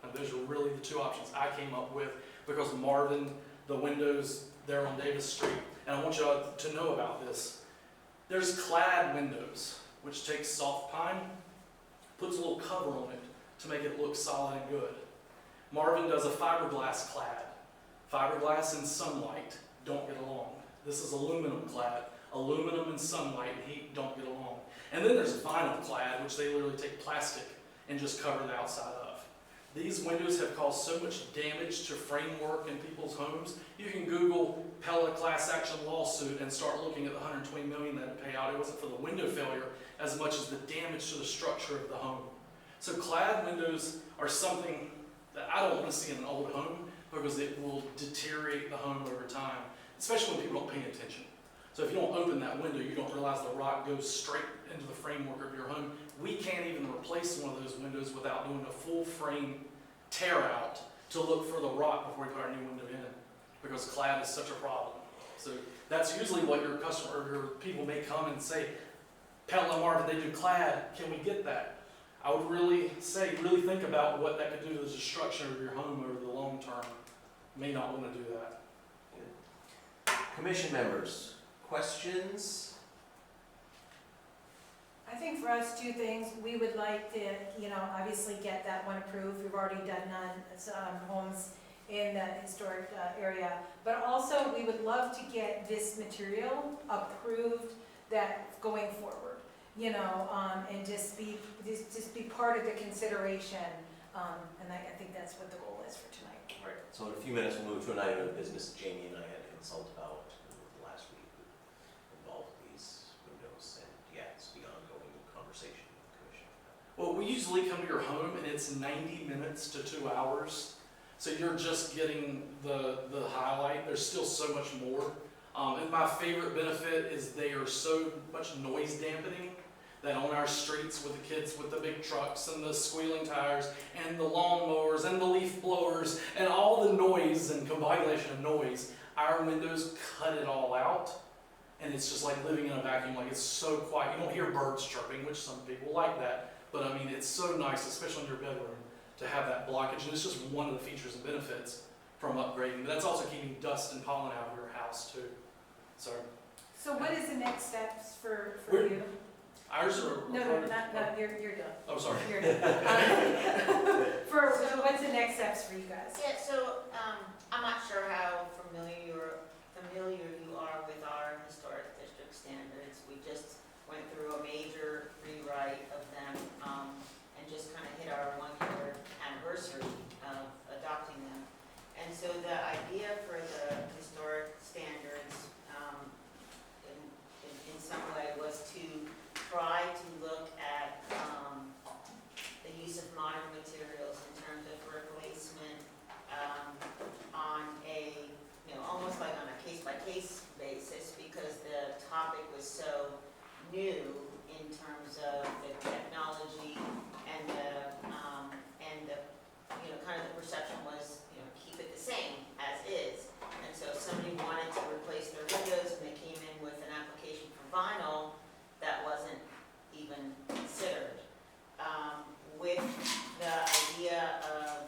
And those are really the 2 options I came up with because Marvin, the windows there on Davis Street, and I want you all to know about this. There's clad windows, which takes soft pine, puts a little cover on it to make it look solid and good. Marvin does a fiberglass clad. Fiberglass and sunlight don't get along. This is aluminum clad. Aluminum and sunlight and heat don't get along. And then there's vinyl clad, which they literally take plastic and just cover the outside of. These windows have caused so much damage to framework in people's homes. You can Google Pella class action lawsuit and start looking at the $120 million that it paid out. It wasn't for the window failure as much as the damage to the structure of the home. So clad windows are something that I don't want to see in an old home because it will deteriorate the home over time, especially when people don't pay attention. So if you don't open that window, you don't realize the rot goes straight into the framework of your home. We can't even replace one of those windows without doing a full frame tear out to look for the rot before we put our new window in, because clad is such a problem. So that's usually what your customer or your people may come and say, Pella Marvin, they do clad, can we get that? I would really think about what that could do to the destruction of your home over the long term. You may not want to do that. Commission members, questions? I think for us, 2 things. We would like to, obviously get that one approved. We've already done homes in the historic area. But also, we would love to get this material approved that going forward, and just be part of the consideration. And I think that's what the goal is for tonight. All right, so in a few minutes, we'll move to an item of business Jamie and I had to consult about last week involved these we usually come to your home and it's 90 minutes to 2 hours. So you're just getting the highlight. There's still so much more. And my favorite benefit is they are so much noise dampening that on our streets with the kids with the big trucks and the squealing tires and the lawn mowers and the leaf blowers and all the noise and combination of noise, our windows cut it all out. And it's just like living in a vacuum, like it's so quiet. You don't hear birds chirping, which some people like that. But I mean, it's so nice, especially in your bedroom, to have that blockage. And it's just one of the features and benefits from upgrading. But that's also keeping dust and pollen out of your house too. So what is the next steps for We're- you? Ours are. No, you're done. Oh, sorry. You're done. What's the next steps for you guys? Yeah, so, I'm not sure how familiar you are with our historic district standards. We just went through a major rewrite of them, and just kind of hit our 1-year anniversary of adopting them. And so the idea for the historic standards, in some way was to try to look at, the use of modern materials in terms of replacement, on a, almost like on a case-by-case basis, because the topic was so new in terms of the technology and the, kind of the perception was, keep it the same as is. And so if somebody wanted to replace their windows and they came in with an application for vinyl, that wasn't even considered. With the idea of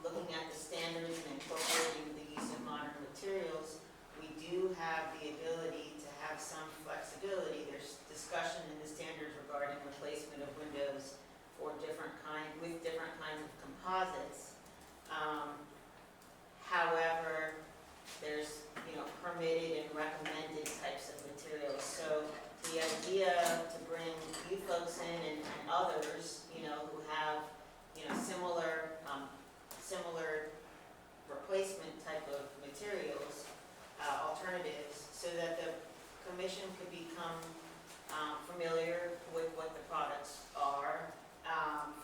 looking at the standards and incorporating the use of modern materials, we do have the ability to have some flexibility. There's discussion in the standards regarding replacement of windows with different kinds of composites. However, there's, permitted and recommended types of materials. So the idea to bring you folks in and others, who have, similar replacement type of materials, alternatives, so that the commission could become familiar with what the products are,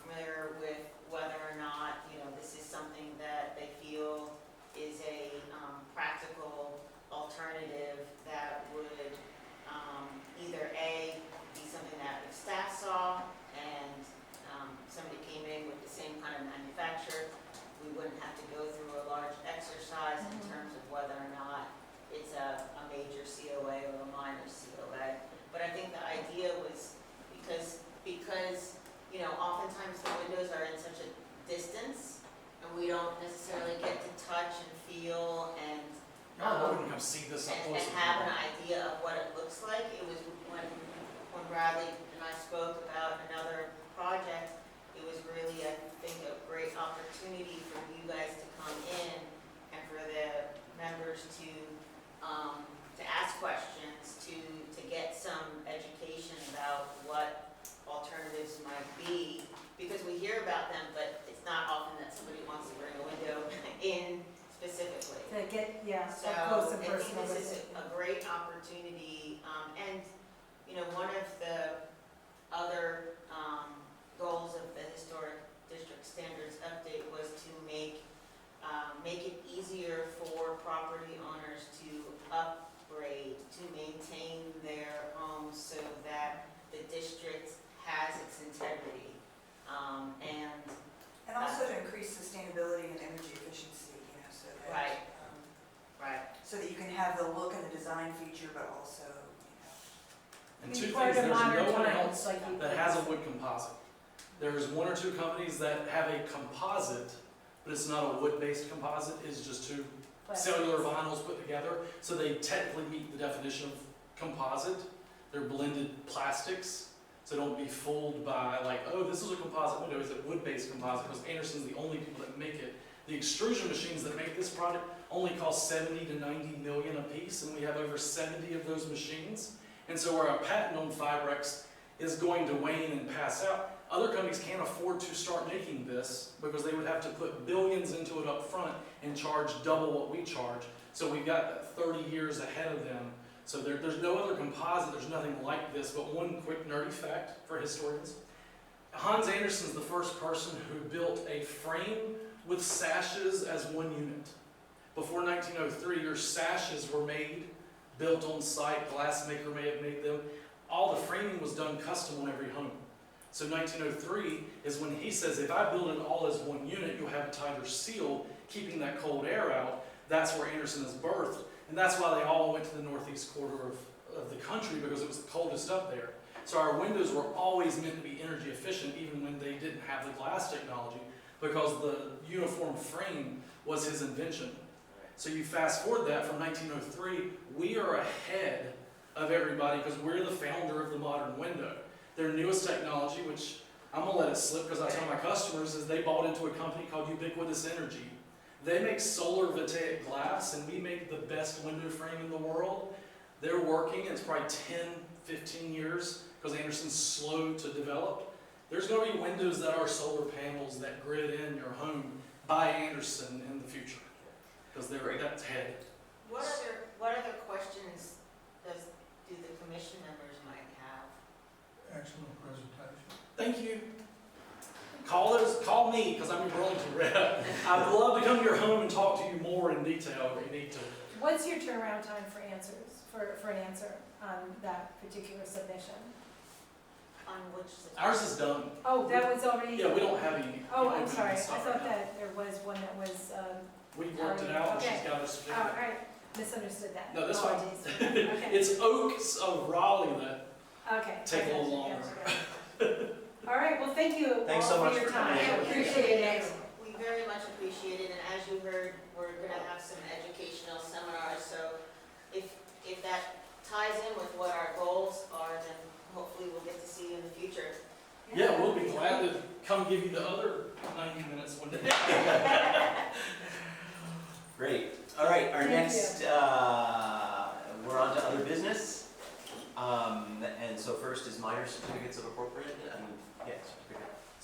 familiar with whether or not, this is something that they feel is a practical alternative that would either A, be something that the staff saw and somebody came in with the same kind of manufacturer, we wouldn't have to go through a large exercise in terms of whether or not it's a major COA or a minor COA. But I think the idea was because oftentimes the windows are in such a distance and we don't necessarily get to touch and feel and Y'all wouldn't come see this up and close. have an idea of what it looks like. It was when Bradley and I spoke about another project, it was really, I think, a great opportunity for you guys to come in and for the members to ask questions, to get some education about what alternatives might be, because we hear about them, but it's not often that somebody wants to bring a window in specifically. To get, So up close and I think personal this with is it. a great opportunity, and, one of the other goals of the Historic District Standards update was to make it easier for property owners to upgrade, to maintain their homes so that the district has its integrity, And also to increase sustainability and energy efficiency, so that. Right. Right. So that you can have the look and the design feature, but also, And Be two part things, of there's modern no one times, else like you. that has a wood composite. There's 1 or 2 companies that have a composite, but it's not a wood-based composite, it's just 2 cellular vinyls put together. So they technically meet the definition of composite. They're blended plastics, so don't be fooled by like, oh, this is a composite window, is it wood-based composite? Because Anderson's the only people that make it. The extrusion machines that make this product only cost 70 to 90 million a piece, and we have over 70 of those machines. And so where our patent on Fibrex is going to wane and pass out, other companies can't afford to start making this because they would have to put billions into it up front and charge double what we charge. So we've got 30 years ahead of them. So there's no other composite, there's nothing like this. But one quick nerdy fact for historians, Hans Anderson's the first person who built a frame with sashes as one unit. Before 1903, your sashes were made, built on site, glassmaker may have made them. All the framing was done custom on every home. So 1903 is when he says, if I build it all as one unit, you'll have a tighter seal, keeping that cold air out. That's where Anderson is birthed. And that's why they all went to the northeast corridor of the country, because it was the coldest up there. So our windows were always meant to be energy efficient, even when they didn't have the glass technology, because the uniform frame was his invention. So you fast forward that from 1903, we are ahead of everybody because we're the founder of the modern window. Their newest technology, which I'm gonna let it slip because I tell my customers, is they bought into a company called Ubiquitous Energy. They make solar voltaic glass, and we make the best window frame in the world. They're working, it's probably 10, 15 years, because Anderson's slow to develop. There's going to be windows that are solar panels that grid in your home by Anderson in the future, because that's headed. What other questions do the commission members might have? Excellent presentation. Thank you. Call me, because I'm your Burlington rep. I'd love to come to your home and talk to you more in detail if you need to. What's your turnaround time for answers, for an answer on that particular submission? On which? Ours is done. Oh, that was already? Yeah, we don't have any. Oh, I'm open sorry, I stuff thought right now. that there was one that was, We've worked it out, and she's Okay. got us oh, figured. all right, misunderstood that. No, that's fine. Apologies for that. Okay, It's Oaks of Raleigh that okay. take a little Gotcha, longer. gotcha. All right, well, thank you Thanks all so much for your for time. coming in. I appreciate it. We very much appreciate it, and as you heard, we're gonna have some educational seminars, so if that ties in with what our goals are, then hopefully we'll get to see you in the future. Yeah, we'll be glad to come give you the other 90 minutes one day. Great. All right, our Thank next, we're on to other business. And so first is minor certificates of appropriate, certificates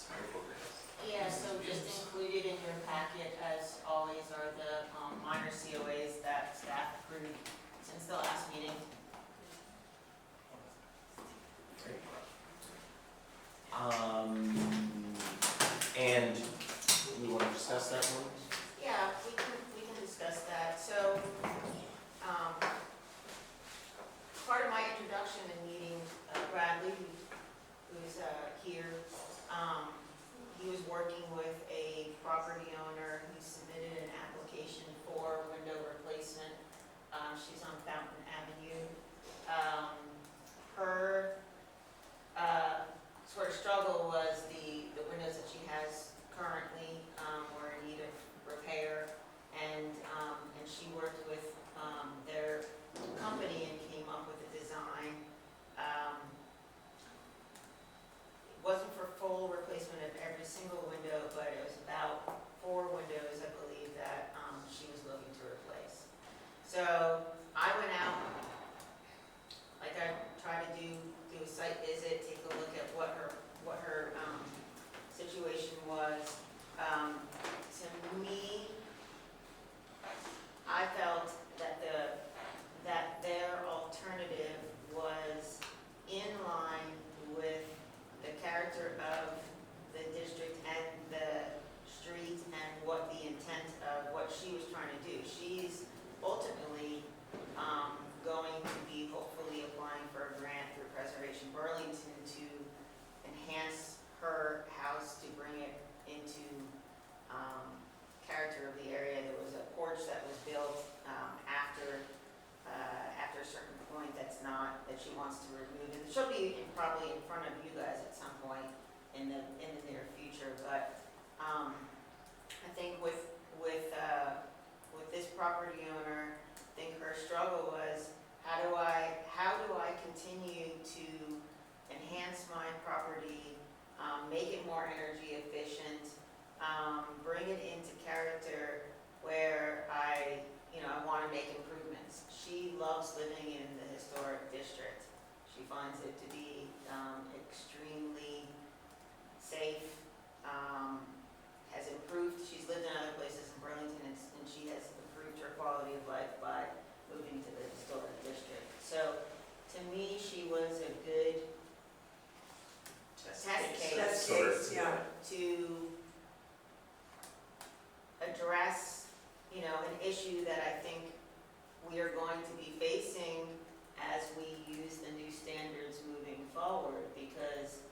of appropriate. Yeah, so just included in your packet, as always, are the minor COAs that staff approved since the last meeting. Great. And we want to discuss that one? Yeah, we can discuss that. So, part of my introduction in meeting Bradley, who's here, he was working with a property owner who submitted an application for window replacement. She's on Fountain Avenue. Her sort of struggle was the windows that she has currently were in need of repair, and she worked with their company and came up with a design. It wasn't for full replacement of every single window, but it was about 4 windows, I believe, that she was looking to replace. So I went out, like I try to do a site visit, take a look at what her situation was. To me, I felt that their alternative was in line with the character of the district and the street and what the intent of what she was trying to do. She's ultimately going to be hopefully applying for a grant through Preservation Burlington to enhance her house, to bring it into character of the area. There was a porch that was built after a certain point that she wants to remove, and she'll be probably in front of you guys at some point in the near future. But I think with this property owner, I think her struggle was, how do I continue to enhance my property, make it more energy efficient, bring it into character where I want to make improvements. She loves living in the historic district. She finds it to be extremely safe, has improved. She's lived in other places in Burlington, and she has improved her quality of life by moving to the historic district. So to me, she was a good test case. forward, because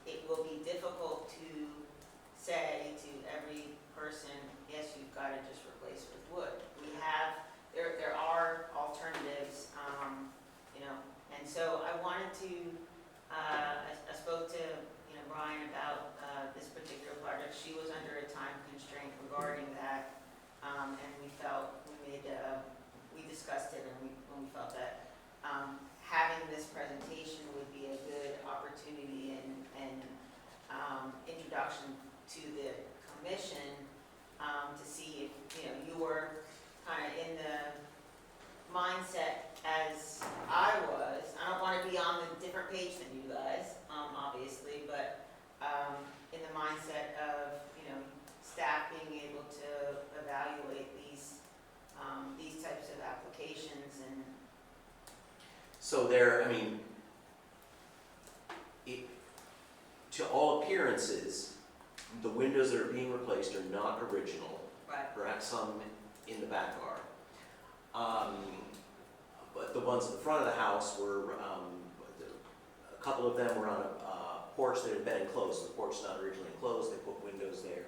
it will be difficult to say to every person, yes, you've got to just replace with wood. We have, there are alternatives, and so I wanted to, I spoke to, Brian about this particular project. She was under a time constraint regarding that, and we discussed it, and we felt that having this presentation would be a good opportunity and introduction to the commission to see if, you were kind of in the mindset as I was. I don't want to be on a different page than you guys, obviously, but in the mindset of, staff being able to evaluate these types of applications and. So there, I mean, to all appearances, the windows that are being replaced are not original. Right. Perhaps some in the back are. But the ones at the front of the house were, a couple of them were on a porch that had been enclosed. The porch is not originally enclosed, they put windows there.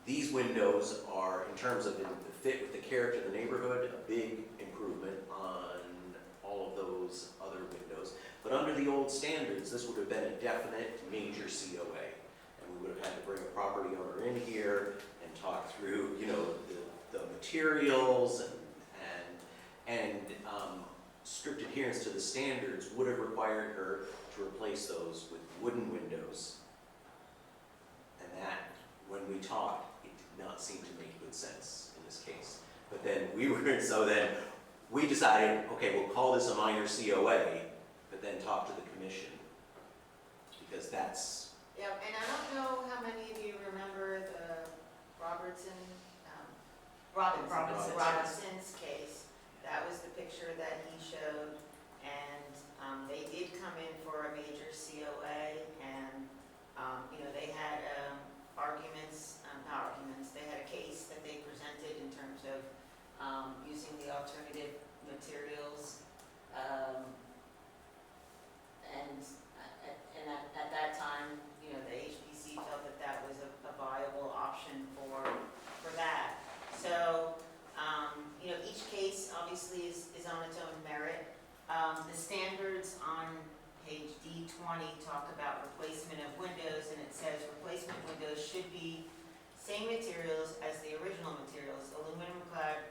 These windows are, in terms of the fit with the character of the neighborhood, a big improvement on all of those other windows. But under the old standards, this would have been a definite major COA. And we would have had to bring a property owner in here and talk through, the materials and strict adherence to the standards would have required her to replace those with wooden windows. And that, when we talked, it did not seem to make good sense in this case. But then we decided, okay, we'll call this a minor COA, but then talk to the commission, because that's. Yeah, and I don't know how many of you remember the Robinson's case. That was the picture that he showed, and they did come in for a major COA, and they had they had a case that they presented in terms of using the alternative materials, and at that time, the HPC felt that that was a viable option for that. So, each case obviously is on its own merit. The standards on page D20 talk about replacement of windows, and it says replacement windows should be same materials as the original materials: aluminum clad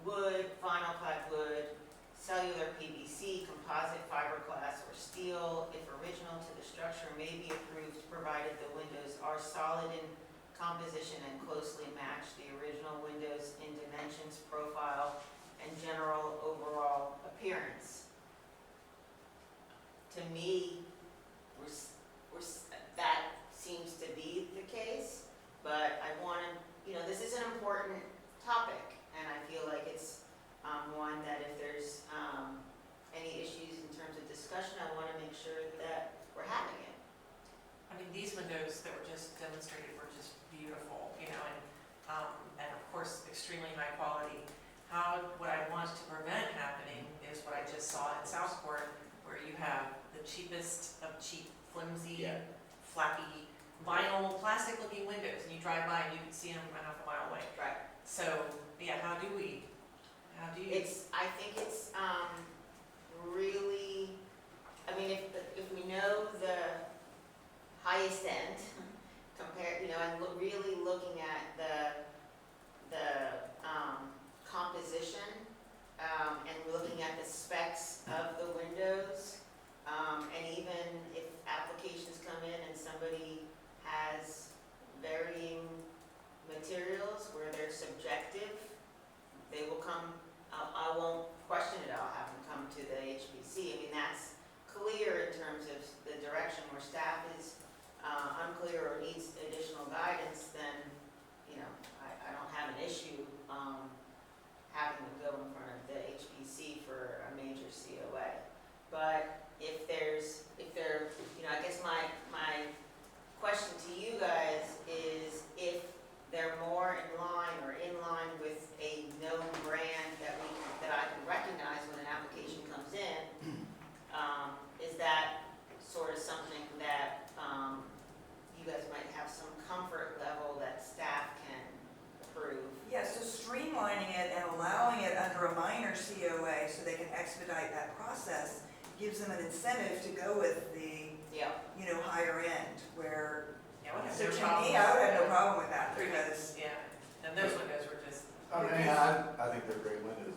wood, vinyl clad wood, cellular PVC, composite fiberglass, or steel, if original to the structure, may be approved provided the windows are solid in composition and closely match the original windows in dimensions, profile, and general overall appearance. To me, that seems to be the case, but I want to, this is an important topic, and I feel like it's one that if there's any issues in terms of discussion, I want to make sure that we're having it. I mean, these windows that were just demonstrated were just beautiful, and of course, extremely high quality. What I want to prevent happening is what I just saw in Southport, where you have the cheapest of cheap, flimsy, flappy, vinyl, plastic-looking windows, and you drive by and you can see them from a half a mile away. Right. So, yeah, how do you? I think it's really, I mean, if we know the highest end, compare, and really looking at the composition, and looking at the specs of the windows, and even if applications come in and somebody has varying materials where they're subjective, they will come, I won't question it, I'll have them come to the HPC. I mean, expedite that process, gives them an incentive to go with the, Yeah, higher end, where, Yeah, I would have so no to problem. me, I would have no problem with that, Three because, Yeah, and those windows were just, I mean, I think they're great windows.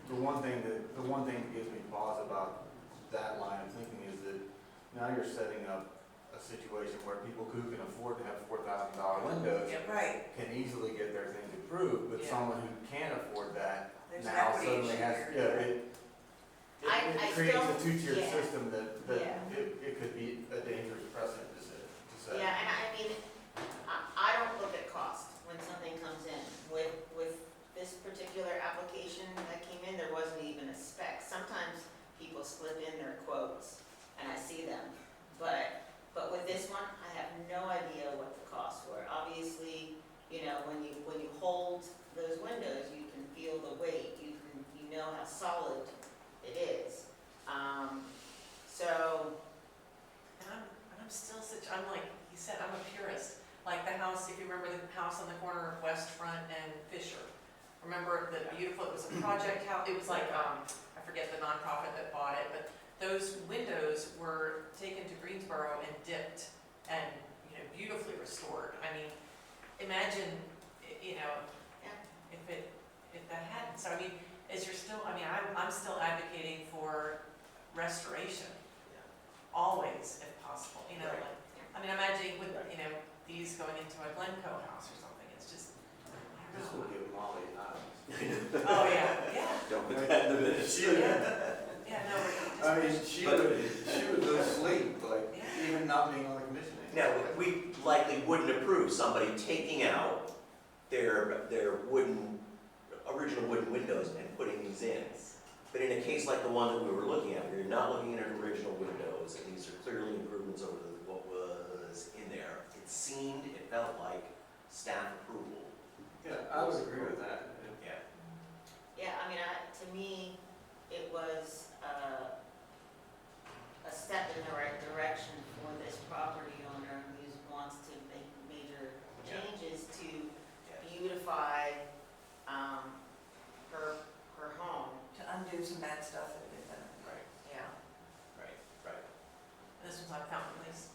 The one thing that gives me pause about that line of thinking is that now you're setting up a situation where people who can afford to have $4,000 windows Yep. right, can easily get their things approved, but Yeah. someone who can't afford that there's an now equity suddenly issue has, here. I it creates a still- two-tiered yeah. system that Yeah. it could be a dangerous precedent to set. yeah, and I mean, I don't look at cost when something comes in. With this particular application that came in, there wasn't even a spec. Sometimes people slip in their quotes, and I see them. But with this one, I have no idea what the costs were. Obviously, when you hold those windows, you can feel the weight, you know how solid it is. So, and I'm still I'm like, he said, I'm a purist. Like the house, if you remember the house on the corner of West Front and Fisher. Remember the beautiful, it was a project house, it was like, I forget the nonprofit that bought it, but those windows were taken to Greensboro and dipped and, beautifully restored. I mean, imagine, if that hadn't, so I mean, I'm still advocating for restoration, always if possible, Right. like, I mean, imagine with, these going into a Glencoe house or something, it's just, I This don't will know. give Molly eyes. Oh, yeah, Don't put that in the minutes. yeah, no, but I mean, she would lose sleep, like, Yeah. even not being on the commission Now, anymore. we likely wouldn't approve somebody taking out their original wooden windows and putting these in. But in a case like the one that we were looking at, where you're not looking at original windows, and these are clearly improvements over what was in there, it felt like staff approval. Yeah, I would agree with that. Yeah. yeah, I mean, to me, it was a step in the right direction for this property owner who wants to make major Yeah. changes to Yeah. beautify her home. To undo some bad stuff that had been done. Right, Yeah. right. this was on Fountain Place.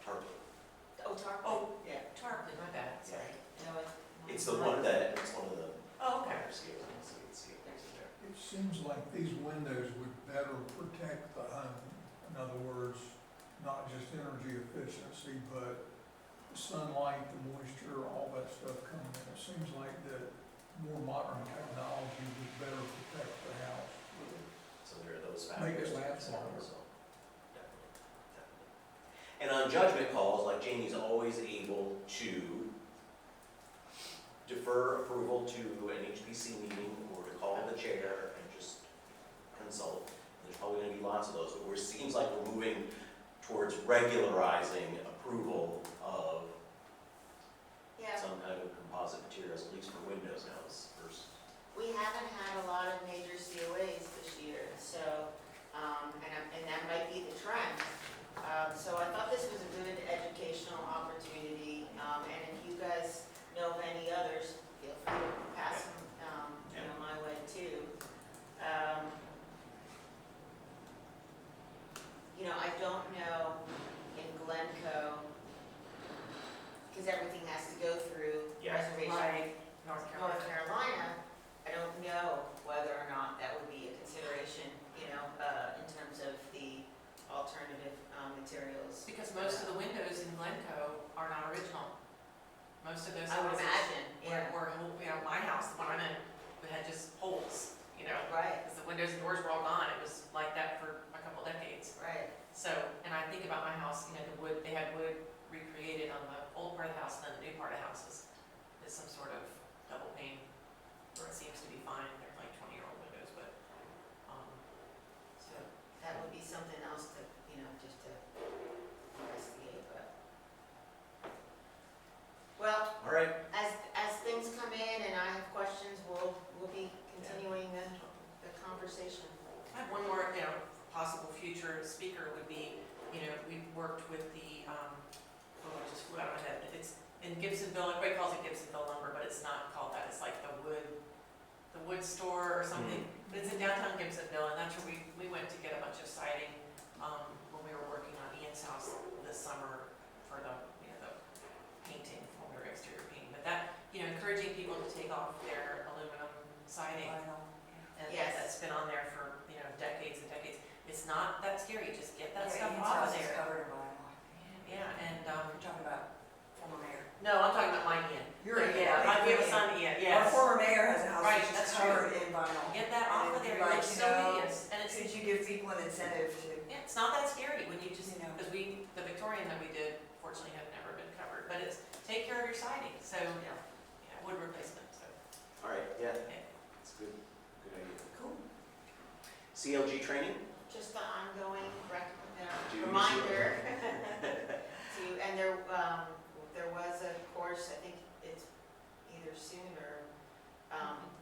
Target. Oh, Tarpon? Oh. Yeah. Tarpley, my bad, sorry. It's the one that, it's one of the Oh, okay. higher seals, see if there's in there. It seems like these windows would better protect the home. In other words, not just energy efficiency, but sunlight, the moisture, all that stuff coming in. It seems like that more modern technology would better protect the house. So there are those Make factors. it to last consider, longer. so, definitely. And on judgment calls, like Jamie's always able to defer approval to an HPC meeting or to call the chair and just consult. There's probably gonna be lots of those, but it seems like we're moving towards regularizing approval of Yeah, some kind of composite materials, at least for windows now, is first. we haven't had a lot of major COAs this year, so, and that might be the trend. So I thought this was a good educational opportunity, and if you guys know of any others, feel free to pass them, my way too. I don't know in Glencoe, because everything has to go through Yeah. reservation. Right, North North Carolina. Carolina, I don't know whether or not that would be a consideration, in terms of the alternative materials. Because most of the windows in Glencoe are not original. Most of those I would houses imagine, yeah, were, my house, the one I'm in, we had just holes, right, because the windows and doors were all gone. It was like that for a couple decades. right. So, and I think about my house, the wood, they had wood recreated on the old part of the house, and then the new part of the house is some sort of double pane. It seems to be fine, they're like 20-year-old windows, but, so. That would be something else to, just to investigate, but. Well, All right. as things come in and I have questions, we'll be continuing the conversation. I have one more, possible future speaker would be, we worked with the, I just flew out of my head. It's in Gibsonville, everybody calls it Gibsonville lumber, but it's not called that. It's like the wood the wood store or something. But it's in downtown Gibsonville, and that's where we went to get a bunch of siding, when we were working on Ian's house this summer for the, the painting, when we were exterior painting. But that, encouraging people to take off their aluminum siding, Vinyl. and Yes. that's been on there for, decades and decades. It's not that scary, just get that Yeah, stuff Ian's off house of is there. covered in vinyl. Yeah, and, You're talking about former mayor. no, I'm talking about mine, Ian. Your Ian. Yeah, we have a son, Ian, yes. Our former mayor has a house Right, that's that's just covered in vinyl. Get that off of And there, you're it like, looks you so know, hideous, and it's, Could you give people an incentive to, yeah, it's not that scary when you just, You know. because the Victorian that we did, fortunately, had never been covered, but it's, take care of your siding, so, Yeah. wood replacement, so. All right, yeah, Yeah. it's good, good idea. cool. CLG training? Just the ongoing Do you reminder to, and there was a course, I think it's either soon or,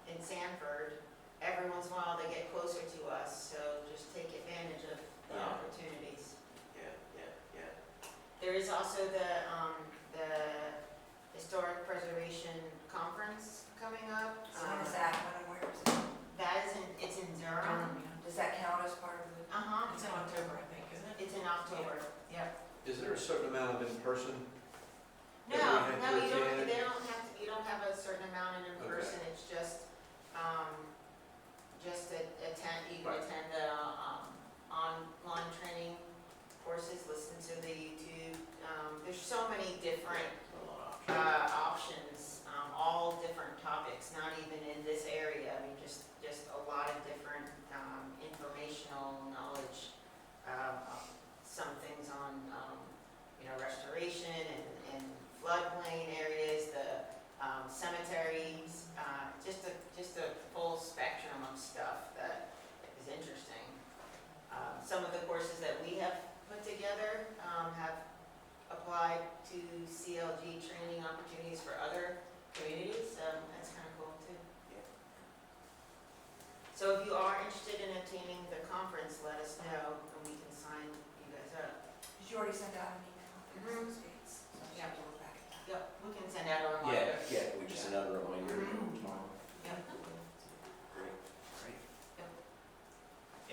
in Sanford. Every once in a while, they get closer to us, so just take advantage of the Yeah. opportunities. Yeah. There is also the Historic Preservation Conference coming up. So when is that, when and where is it? That is it's in Durham. Does that count as part of the? Uh-huh, It's in October, I think, isn't it? it's in October, yep. Is there a certain amount of in-person? No, That we no, have to you don't, attend? they don't have to, you don't have a certain amount in Okay. person, it's just attend, you can Right. attend the, online training courses, listen to the YouTube. There's so many different, options, all different topics, not even in this area, I mean, just a lot of different, informational knowledge. Some things on, restoration and floodplain areas, the, cemeteries, just a full spectrum of stuff that is interesting. Some of the courses that we have put together, have applied to CLG training opportunities for other communities, so that's kind of cool too. Yeah. So if you are interested in attending the conference, let us know and we can sign you guys up. Did you already send out an email? Mhm. Those dates? So I have to look back at that. Yep, we can send out a reminder. Yeah, we just another reminder Mhm. tomorrow. Yep. Great. Yep.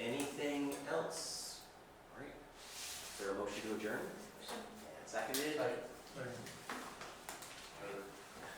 Anything else? All right. Is there a motion to adjourn? Seconded? Second.